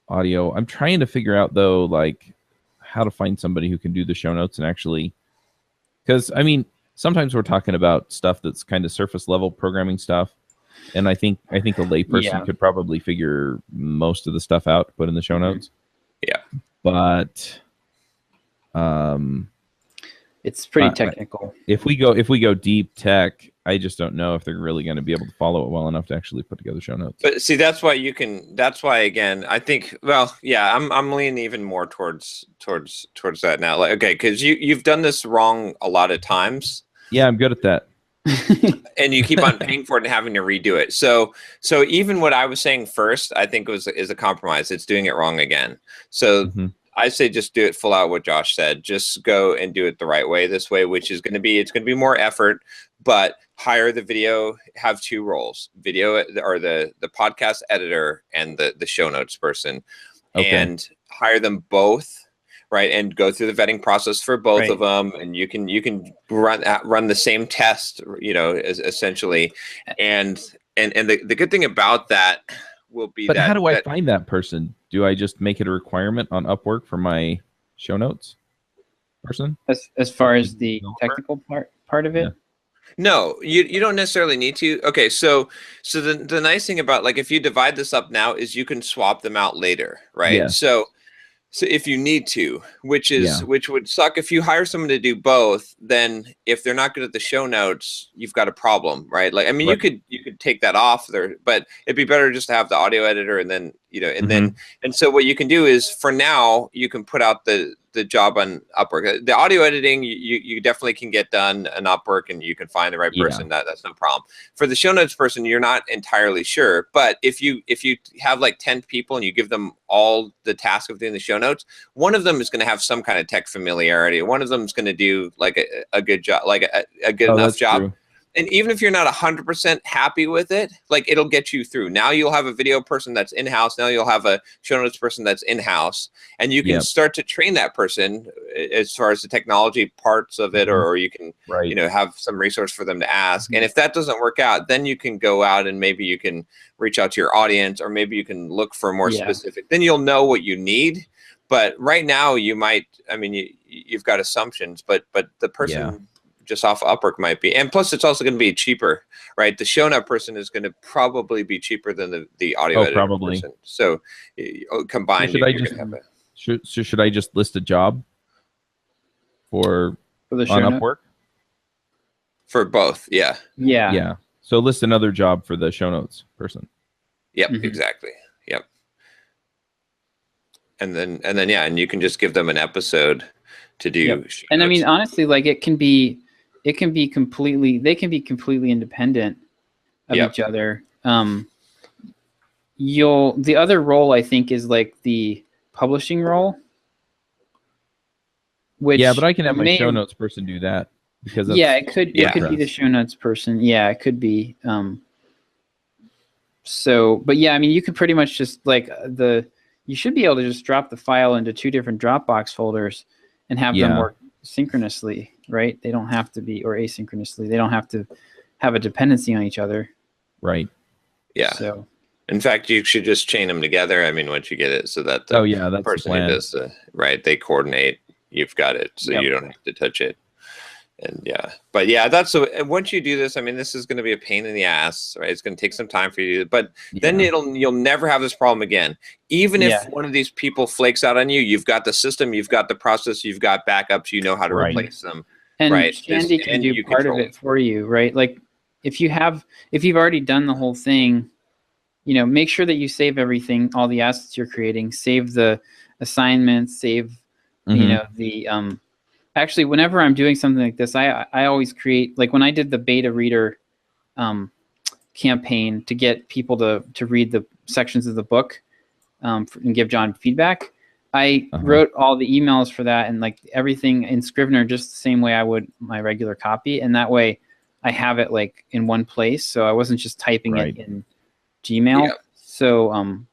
[SPEAKER 4] audio. I'm trying to figure out though, like, how to find somebody who can do the show notes, and actually, because sometimes we're talking about stuff that's kind of surface level programming stuff. And I think a layperson could probably figure most of the stuff out to put in the show notes.
[SPEAKER 2] Yeah.
[SPEAKER 4] But
[SPEAKER 3] it's pretty technical.
[SPEAKER 4] If we go deep tech, I just don't know if they're really going to be able to follow it well enough to actually put together show notes.
[SPEAKER 2] But see, that's why again, I think, I'm leaning even more towards that now. Like, okay, because you've done this wrong a lot of times.
[SPEAKER 4] Yeah, I'm good at that.
[SPEAKER 2] And you keep on paying for it and having to redo it. So even what I was saying first, I think is a compromise. It's doing it wrong again. So I say just do it full out what Josh said. Just go and do it the right way, this way, which is going to be more effort, but hire the video, have 2 roles, video, or the podcast editor and the show notes person, and hire them both. Right, and go through the vetting process for both of them, and you can run the same test, essentially, and the good thing about that will be
[SPEAKER 4] But how do I find that person? Do I just make it a requirement on Upwork for my show notes person?
[SPEAKER 3] As far as the technical part of it?
[SPEAKER 4] Yeah.
[SPEAKER 2] No, you don't necessarily need to. Okay, so the nice thing about, like, if you divide this up now is you can swap them out later, right?
[SPEAKER 4] Yeah.
[SPEAKER 2] So if you need to, which would suck if you hire someone to do both, then if they're not good at the show notes, you've got a problem, right? Like, you could take that off there, but it'd be better just to have the audio editor, and then, and so what you can do is, for now, you can put out the job on Upwork. The audio editing, you definitely can get done on Upwork, and you can find the right person. That's no problem. For the show notes person, you're not entirely sure, but if you have like 10 people and you give them all the task of doing the show notes, one of them is going to have some kind of tech familiarity. One of them is going to do like a good job, like a good enough job.
[SPEAKER 4] True.
[SPEAKER 2] And even if you're not 100% happy with it, like, it'll get you through. Now you'll have a video person that's in-house. Now you'll have a show notes person that's in-house, and you can start to train that person as far as the technology parts of it, or you can, have some resource for them to ask. And if that doesn't work out, then you can go out and maybe you can reach out to your audience, or maybe you can look for more specific. Then you'll know what you need. But right now you might, you've got assumptions, but the person just off Upwork might be, and plus it's also going to be cheaper, right? The show note person is going to probably be cheaper than the audio editor person. So combined,
[SPEAKER 4] should I just list a job for
[SPEAKER 3] the show
[SPEAKER 4] on Upwork?
[SPEAKER 2] For both, yeah.
[SPEAKER 4] So list another job for the show notes person.
[SPEAKER 2] Yep, exactly. Yep. And then yeah, and you can just give them an episode to do.
[SPEAKER 3] Yep. And I mean, honestly, like they can be completely independent of each other. The other role I think is like the publishing role. Which
[SPEAKER 4] but I can have my show notes person do that because that's,
[SPEAKER 3] it could be the show notes person. Yeah, it could be. But yeah, I mean, you could pretty much just like you should be able to just drop the file into 2 different Dropbox folders and have them work synchronously, right? They don't have to be, or asynchronously. They don't have to have a dependency on each other.
[SPEAKER 4] Right.
[SPEAKER 2] Yeah.
[SPEAKER 3] So,
[SPEAKER 2] in fact, you should just chain them together. I mean, once you get it, so that
[SPEAKER 4] that's
[SPEAKER 2] person
[SPEAKER 4] the
[SPEAKER 2] who does they coordinate. You've got it, so you don't have to touch it. And but once you do this, I mean, this is going to be a pain in the ass, right? It's going to take some time for you, but then you'll never have this problem again. Even if one of these people flakes out on you, you've got the system, you've got the process, you've got backups, you know how to replace them.
[SPEAKER 3] And
[SPEAKER 2] right?
[SPEAKER 3] Shandy can do part of it for you, right? Like if you've already done the whole thing, make sure that you save everything, all the assets you're creating, save the assignments, save, the actually, whenever I'm doing something like this, I always create, like when I did the beta reader campaign to get people to read the sections of the book and give John feedback, I wrote all the emails for that and like everything in Scrivener just the same way I would my regular copy. And that way I have it like in one place. So I wasn't just typing it in Gmail. Yeah. So,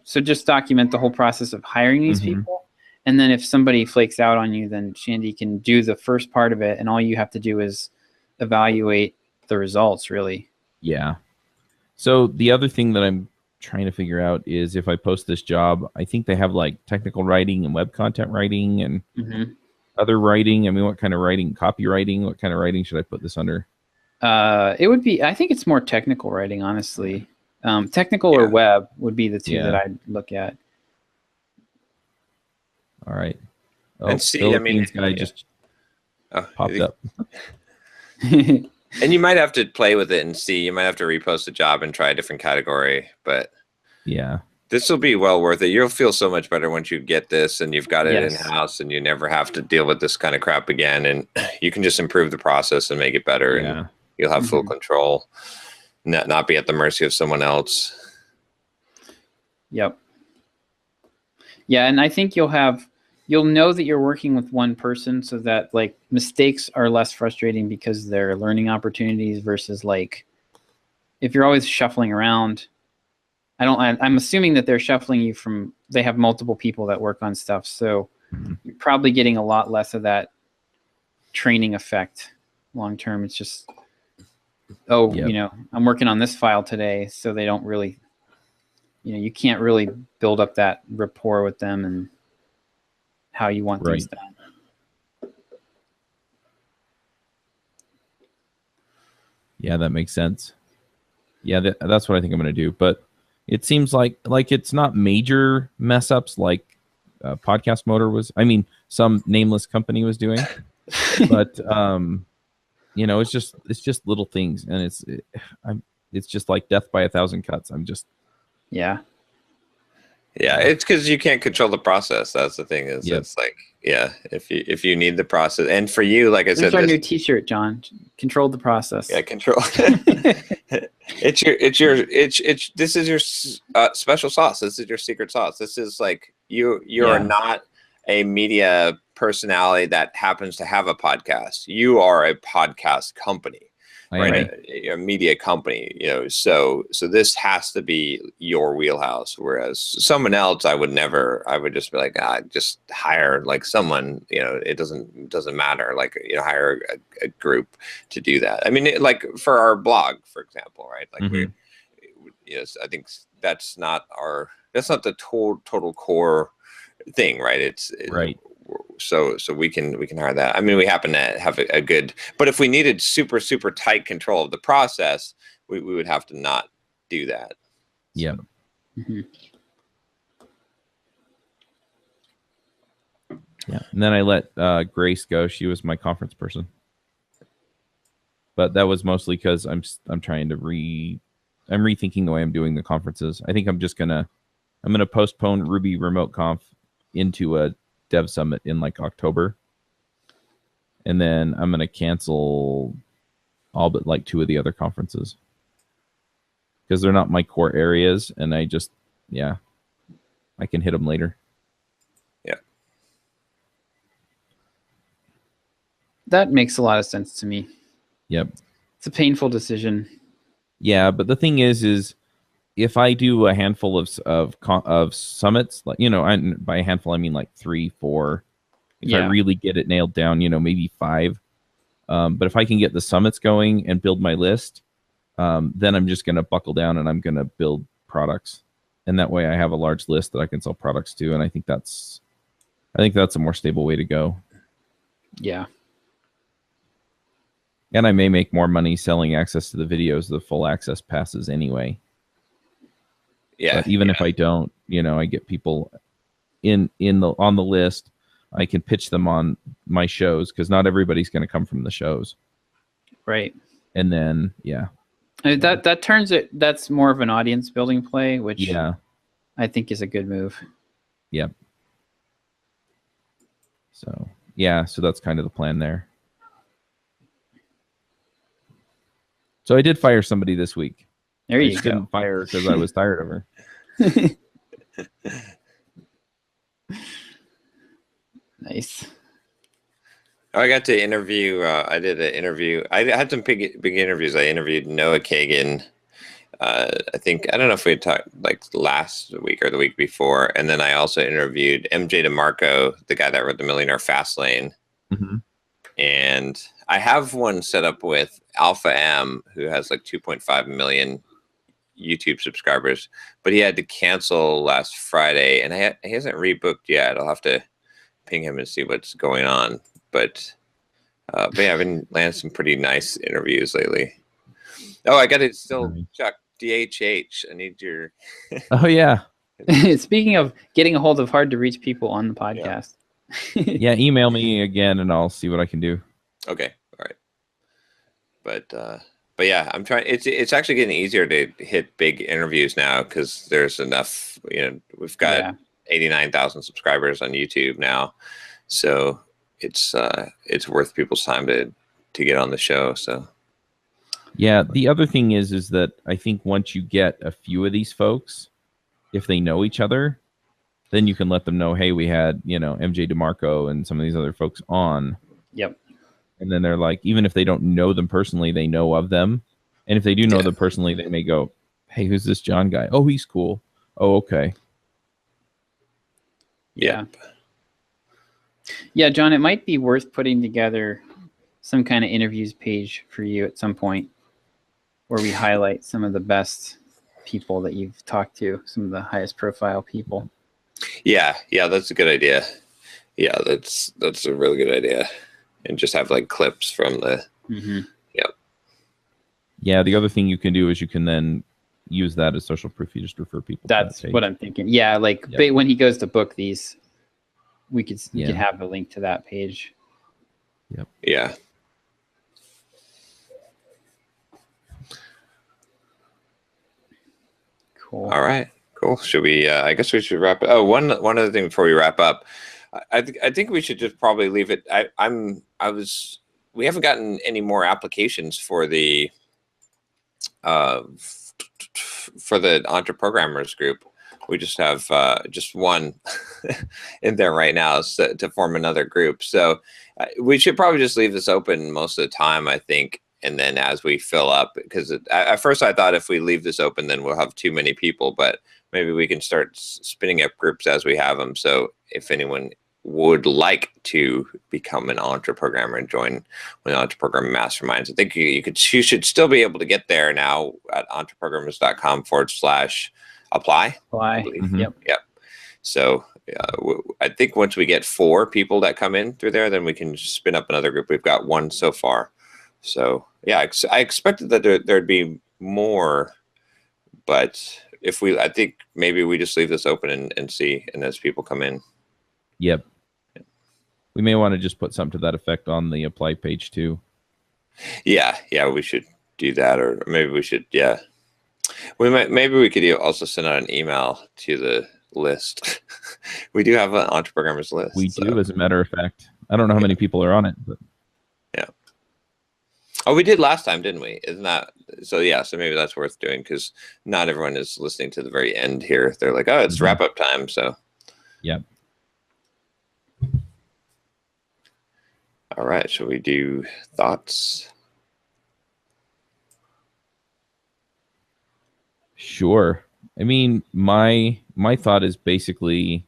[SPEAKER 3] so just document the whole process of hiring these people. And then if somebody flakes out on you, then Shandy can do the first part of it. And all you have to do is evaluate the results, really.
[SPEAKER 4] Yeah. So the other thing that I'm trying to figure out is if I post this job, I think they have like technical writing and web content writing and other writing. I mean, what kind of writing? Copywriting? What kind of writing should I put this under?
[SPEAKER 3] It would be, I think it's more technical writing, honestly. Technical or web would be the two that I'd look at.
[SPEAKER 4] All right. Oh,
[SPEAKER 2] and see, I mean,
[SPEAKER 4] guy just popped up.
[SPEAKER 2] And you might have to play with it and see. You might have to repost a job and try a different category. But this will be well worth it. You'll feel so much better once you get this and you've got it in house and you never have to deal with this kind of crap again. And you can just improve the process and make it better. And you'll have full control, not be at the mercy of someone else.
[SPEAKER 3] Yep. Yeah, and I think you'll know that you're working with one person so that like mistakes are less frustrating because they're learning opportunities versus like if you're always shuffling around. I'm assuming that they're shuffling you from, they have multiple people that work on stuff. So you're probably getting a lot less of that training effect long term. It's just, I'm working on this file today. So they don't really, you can't really build up that rapport with them and how you want things done.
[SPEAKER 4] Yeah, that makes sense. Yeah, that's what I think I'm going to do. But it seems like it's not major mess ups like Podcast Motor was. I mean, some nameless company was doing, but it's just little things, and it's just like death by 1,000 cuts. I'm just
[SPEAKER 2] it's because you can't control the process. That's the thing. It's like if you need the process, and for you, like I said,
[SPEAKER 3] our new T-shirt, John. Control the process.
[SPEAKER 2] Yeah, control. This is your special sauce. This is your secret sauce. This is like you are not a media personality that happens to have a podcast. You are a podcast company. Right, a media company, so this has to be your wheelhouse. Whereas someone else, I would just be like, just hire like someone, it doesn't matter. Like, hire a group to do that. I mean, like for our blog, for example, right? Like I think that's not the total core thing, right? It's
[SPEAKER 4] right.
[SPEAKER 2] So we can hire that. I mean, we happen to have a good, but if we needed super, super tight control of the process, we would have to not do that.
[SPEAKER 4] Yeah. Yeah. And then I let Grace go. She was my conference person, but that was mostly because I'm trying to I'm rethinking the way I'm doing the conferences. I think I'm going to postpone Ruby Remote Conf into a dev summit in like October. And then I'm going to cancel all but like 2 of the other conferences because they're not my core areas. And I just, I can hit them later.
[SPEAKER 2] Yeah.
[SPEAKER 3] That makes a lot of sense to me.
[SPEAKER 4] Yep.
[SPEAKER 3] It's a painful decision.
[SPEAKER 4] Yeah. But the thing is if I do a handful of summits, like, and by a handful, I mean like 3, 4, if I really get it nailed down, maybe 5. But if I can get the summits going and build my list, then I'm just going to buckle down and I'm going to build products. And that way I have a large list that I can sell products to. And I think that's a more stable way to go.
[SPEAKER 3] Yeah.
[SPEAKER 4] And I may make more money selling access to the videos, the full access passes anyway.
[SPEAKER 2] Yeah.
[SPEAKER 4] But even if I don't, I get people on the list. I can pitch them on my shows because not everybody's going to come from the shows.
[SPEAKER 3] Right.
[SPEAKER 4] And then,
[SPEAKER 3] that turns it. That's more of an audience building play, which I think is a good move.
[SPEAKER 4] Yep. So that's kind of the plan there. So I did fire somebody this week.
[SPEAKER 3] There you go.
[SPEAKER 4] Didn't fire her because I was tired of her.
[SPEAKER 3] Nice.
[SPEAKER 2] Oh, I got to interview. I did an interview. I had some big interviews. I interviewed Noah Kagan. I don't know if we had talked like last week or the week before. And then I also interviewed MJ DeMarco, the guy that wrote the Millionaire FastLane.
[SPEAKER 4] Mm-hmm.
[SPEAKER 2] And I have one set up with Alpha M, who has like 2.5 million YouTube subscribers, but he had to cancel last Friday, and he hasn't rebooked yet. I'll have to ping him and see what's going on. But yeah, I've been landing some pretty nice interviews lately. Oh, I got to still Chuck DHH. I need your.
[SPEAKER 4] Oh yeah.
[SPEAKER 3] Speaking of getting a hold of hard to reach people on the podcast.
[SPEAKER 4] Yeah, email me again, and I'll see what I can do.
[SPEAKER 2] Okay, all right. But yeah, I'm trying. It's actually getting easier to hit big interviews now because there's enough. We've got 89,000 subscribers on YouTube now, so it's worth people's time to get on the show. So
[SPEAKER 4] yeah, the other thing is that I think once you get a few of these folks, if they know each other, then you can let them know, hey, we had MJ DeMarco and some of these other folks on.
[SPEAKER 3] Yep.
[SPEAKER 4] And then they're like, even if they don't know them personally, they know of them. And if they do know them personally, they may go, hey, who's this John guy? Oh, he's cool. Oh, okay.
[SPEAKER 3] Yeah. Yeah, John, it might be worth putting together some kind of interviews page for you at some point where we highlight some of the best people that you've talked to, some of the highest profile people.
[SPEAKER 2] Yeah, that's a good idea. Yeah, that's a really good idea. And just have like clips from the.
[SPEAKER 3] Mm-hmm.
[SPEAKER 2] Yep.
[SPEAKER 4] Yeah, the other thing you can do is you can then use that as social proof. You just refer people.
[SPEAKER 3] That's what I'm thinking. Yeah, like when he goes to book these, we could have a link to that page.
[SPEAKER 4] Yep.
[SPEAKER 2] Yeah.
[SPEAKER 3] Cool.
[SPEAKER 2] All right. Cool. Should we? I guess we should wrap it. Oh, one other thing before we wrap up. I think we should just probably leave it. We haven't gotten any more applications for the EntreProgrammers group. We just have just one in there right now to form another group. So we should probably just leave this open most of the time, I think. And then as we fill up, because at first I thought if we leave this open, then we'll have too many people, but maybe we can start spinning up groups as we have them. So if anyone would like to become an EntreProgrammer and join one of the EntreProgrammer masterminds, I think you should still be able to get there now at EntreProgrammers.com/apply.
[SPEAKER 3] Mm-hmm. Yep.
[SPEAKER 2] So I think once we get 4 people that come in through there, then we can spin up another group. We've got 1 so far. So yeah, I expected that there'd be more, but I think maybe we just leave this open and see, and as people come in.
[SPEAKER 4] Yep. We may want to just put something to that effect on the apply page too.
[SPEAKER 2] Yeah, we should do that, or maybe we should. Yeah, maybe we could also send out an email to list. We do have an EntreProgrammers list.
[SPEAKER 4] We do, as a matter of fact. I don't know how many people are on it, but
[SPEAKER 2] yeah. Oh, we did last time, didn't we? Isn't that so? Yeah, so maybe that's worth doing because not everyone is listening to the very end here. They're like, oh, it's wrap up time. So,
[SPEAKER 4] yeah.
[SPEAKER 2] All right. Shall we do thoughts?
[SPEAKER 4] Sure. I mean, my thought is basically,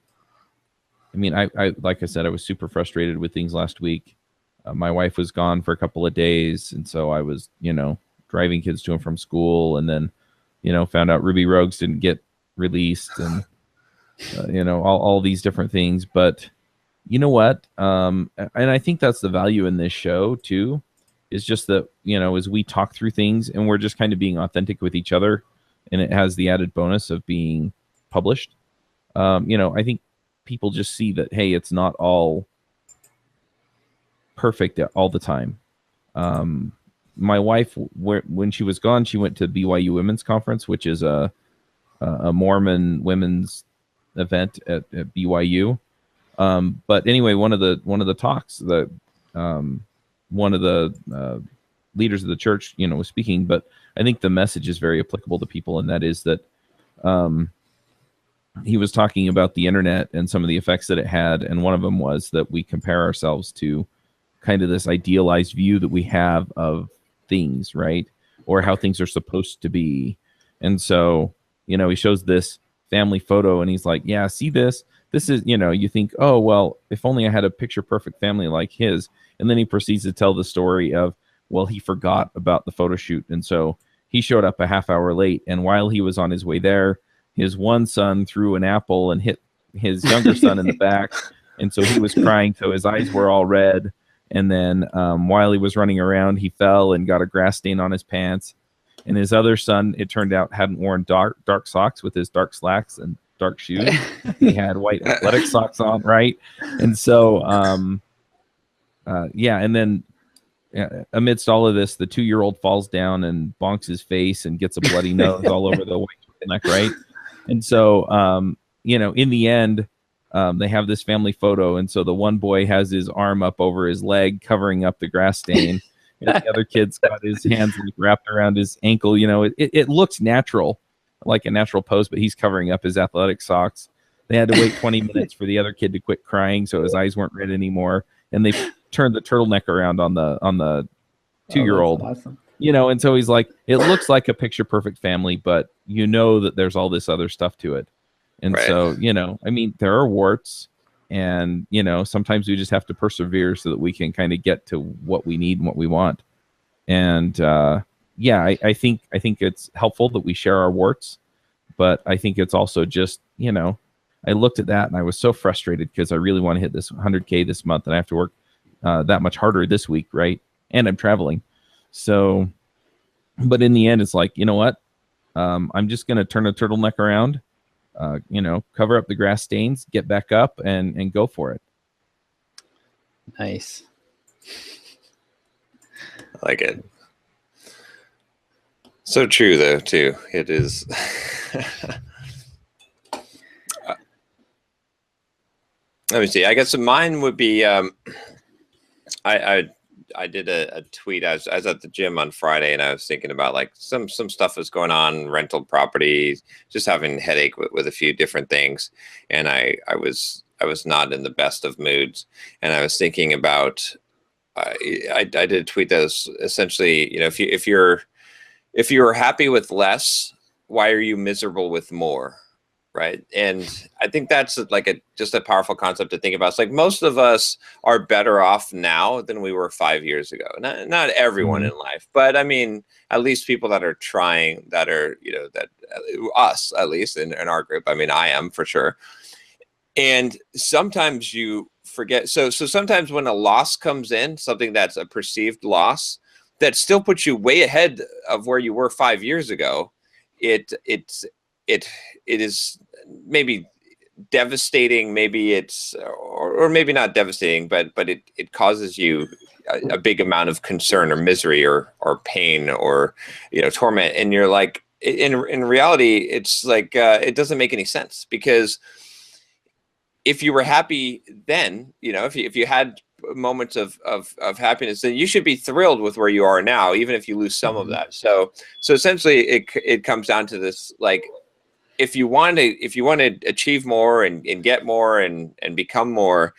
[SPEAKER 4] I mean, I like I said, I was super frustrated with things last week. My wife was gone for a couple of days, and so I was, driving kids to and from school, and then, found out Ruby Rogues didn't get released, and all these different things. But you know what? And I think that's the value in this show too, is just that, as we talk through things and we're just kind of being authentic with each other, and it has the added bonus of being published. I think people just see that, hey, it's not all perfect all the time. My wife, when she was gone, she went to BYU Women's Conference, which is a Mormon women's event at BYU. But anyway, one of the talks that one of the leaders of the church, was speaking, but I think the message is very applicable to people, and that is that he was talking about the internet and some of the effects that it had, and one of them was that we compare ourselves to kind of this idealized view that we have of things, right? Or how things are supposed to be. And so, he shows this family photo and he's like, yeah, see this? This is, you think, oh, well, if only I had a picture perfect family like his. And then he proceeds to tell the story of, well, he forgot about the photo shoot. And so he showed up a half hour late. And while he was on his way there, his one son threw an apple and hit his younger son in the back. And so he was crying. So his eyes were all red. And then while he was running around, he fell and got a grass stain on his pants. And his other son, it turned out, hadn't worn dark socks with his dark slacks and dark shoes. He had white athletic socks on, right? And so, and then amidst all of this, the 2-year-old falls down and bonks his face and gets a bloody nose all over the white neck, right? And so, in the end, they have this family photo, and so the one boy has his arm up over his leg, covering up the grass stain, and the other kid's got his hands wrapped around his ankle. It looks natural, like a natural pose, but he's covering up his athletic socks. They had to wait 20 minutes for the other kid to quit crying, so his eyes weren't red anymore, and they turned the turtleneck around on the 2-year-old.
[SPEAKER 3] Oh, awesome.
[SPEAKER 4] And so he's like, it looks like a picture perfect family, but that there's all this other stuff to it. And
[SPEAKER 2] right.
[SPEAKER 4] So, there are warts, and, sometimes we just have to persevere so that we can kind of get to what we need and what we want. And, I think it's helpful that we share our warts, but I think it's also just, I looked at that and I was so frustrated because I really want to hit this 100K this month, and I have to work that much harder this week. Right. And I'm traveling. So, but in the end, it's like, you know what? I'm just going to turn a turtleneck around, cover up the grass stains, get back up and go for it.
[SPEAKER 3] Nice.
[SPEAKER 2] I like it. So true, though, too. It is. Let me see. I guess mine would be. I did a tweet. I was at the gym on Friday, and I was thinking about like some stuff was going on, rental properties, just having a headache with a few different things, and I was not in the best of moods, and I was thinking about. I did a tweet that was essentially, if you're happy with less, why are you miserable with more? Right. And I think that's like just a powerful concept to think about. It's like most of us are better off now than we were 5 years ago. Not everyone in life, but I mean, at least people that are trying, that are, that us, at least in our group. I mean, I am for sure. And sometimes you forget. So sometimes when a loss comes in, something that's a perceived loss that still puts you way ahead of where you were 5 years ago, it is maybe devastating, maybe it's or maybe not devastating, but it causes you a big amount of concern or misery or pain or torment, and you're like, in reality, it's like it doesn't make any sense, because if you were happy then, if you had moments of happiness, then you should be thrilled with where you are now, even if you lose some of that. So essentially it comes down to this, like, if you want to achieve more and get more and become more,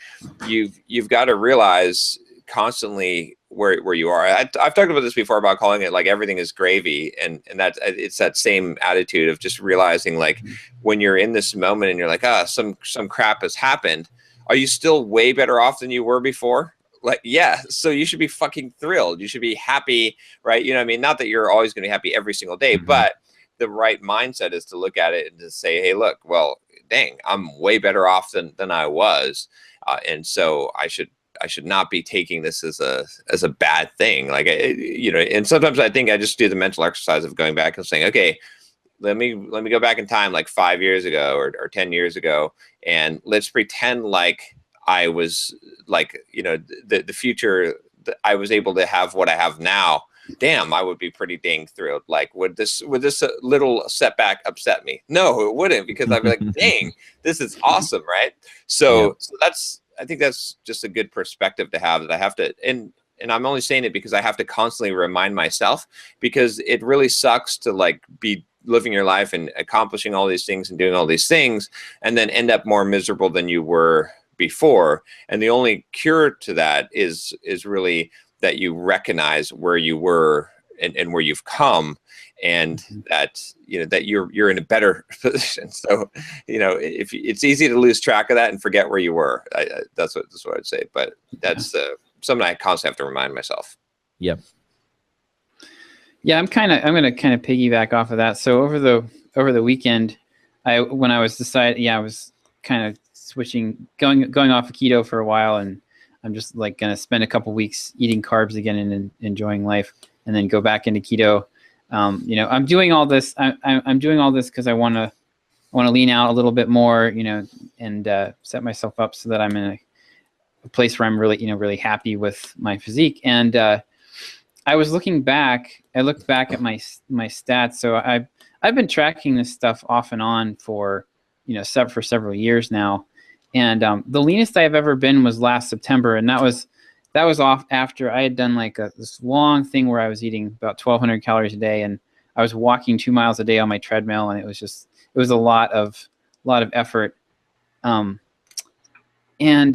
[SPEAKER 2] you've got to realize constantly where you are. I've talked about this before, about calling it like everything is gravy, and that it's that same attitude of just realizing, like, when you're in this moment and you're like, some crap has happened, are you still way better off than you were before? Like, yeah. So you should be fucking thrilled. You should be happy, right? You know what I mean? Not that you're always going to be happy every single day, but the right mindset is to look at it and to say, hey, look, well, dang, I'm way better off than I was. And so I should not be taking this as a bad thing. Like, and sometimes I think I just do the mental exercise of going back and saying, okay, let me go back in time, like 5 years ago or 10 years ago, and let's pretend like I was, like, the future, I was able to have what I have now. Damn, I would be pretty dang thrilled. Like, would this little setback upset me? No, it wouldn't, because I'd be like, dang, this is awesome, right? So I think that's just a good perspective to have, that I have to, and I'm only saying it because I have to constantly remind myself, because it really sucks to, like, be living your life and accomplishing all these things and doing all these things, and then end up more miserable than you were before. And the only cure to that is really that you recognize where you were and where you've come, and that that you're in a better position. So if it's easy to lose track of that and forget where you were. That's what I'd say. But that's something I constantly have to remind myself.
[SPEAKER 4] Yep.
[SPEAKER 3] Yeah, I'm going to piggyback off of that. So over the weekend, when I was deciding, I was kind of switching, going off of keto for a while, and I'm just like going to spend a couple weeks eating carbs again and enjoying life, and then go back into keto. I'm doing all this. I'm doing all this because I want to lean out a little bit more, and set myself up so that I'm in a place where I'm really, really happy with my physique. And I was looking back. I looked back at my stats. So I've been tracking this stuff off and on for for several years now. And the leanest I've ever been was last September, and that was off after I had done like this long thing where I was eating about 1,200 calories a day, and I was walking 2 miles a day on my treadmill, and it was a lot of effort. And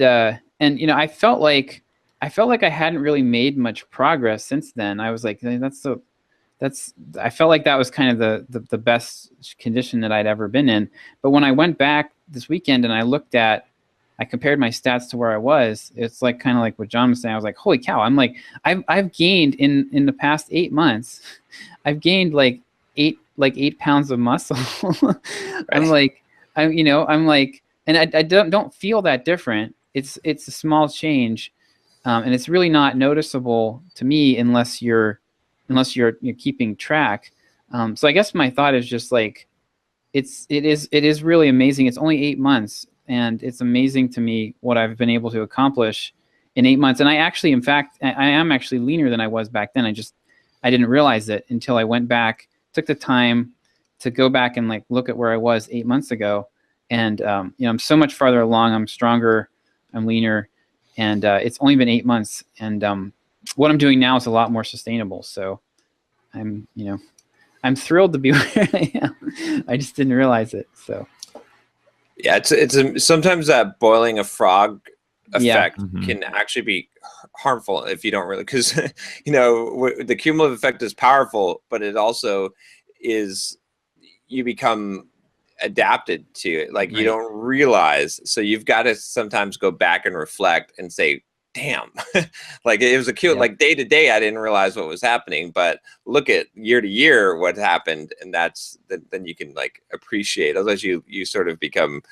[SPEAKER 3] I felt like I hadn't really made much progress since then. I was like, I felt like that was kind of the best condition that I'd ever been in. But when I went back this weekend and I compared my stats to where I was, it's like kind of like what John was saying. I was like, holy cow, I'm like, I've gained in the past 8 months, I've gained like 8 pounds of muscle. Right. I'm like, and I don't feel that different. It's a small change. And it's really not noticeable to me unless you're keeping track. So I guess my thought is just like, it is really amazing. It's only 8 months, and it's amazing to me what I've been able to accomplish in 8 months. And I actually, in fact, I am actually leaner than I was back then. I didn't realize it until I went back, took the time to go back and like look at where I was 8 months ago. And I'm so much farther along. I'm stronger. I'm leaner. And it's only been 8 months. And what I'm doing now is a lot more sustainable. So I'm thrilled to be where I am. I just didn't realize it. So
[SPEAKER 2] yeah, it's sometimes that boiling a frog effect can actually be harmful if you don't really, because the cumulative effect is powerful, but it also is, you become adapted to it. Like, you don't realize. So you've got to sometimes go back and reflect and say, damn, like it was a cute, like day to day, I didn't realize what was happening, but look at year to year what happened. And then you can like appreciate, otherwise you sort of become,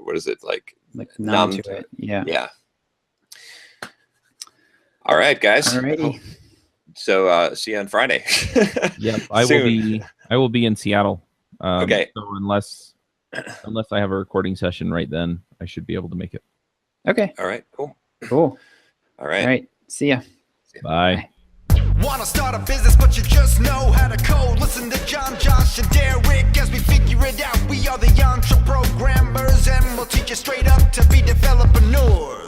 [SPEAKER 2] what is it, like
[SPEAKER 3] numb to it. Yeah.
[SPEAKER 2] All right, guys.
[SPEAKER 3] Alrighty.
[SPEAKER 2] So see you on Friday.
[SPEAKER 4] Yep. I will be in Seattle.
[SPEAKER 2] Okay.
[SPEAKER 4] So unless I have a recording session right then, I should be able to make it.
[SPEAKER 3] Okay.
[SPEAKER 2] All right. Cool.
[SPEAKER 3] All
[SPEAKER 2] All right.
[SPEAKER 3] All right. See ya.
[SPEAKER 4] Bye.
[SPEAKER 3] Bye.
[SPEAKER 5] Wanna start a business but you just know how to code? Listen to John, Josh, and Derek as we figure it out. We are the EntreProgrammers, and we'll teach you straight up to be developreneurs.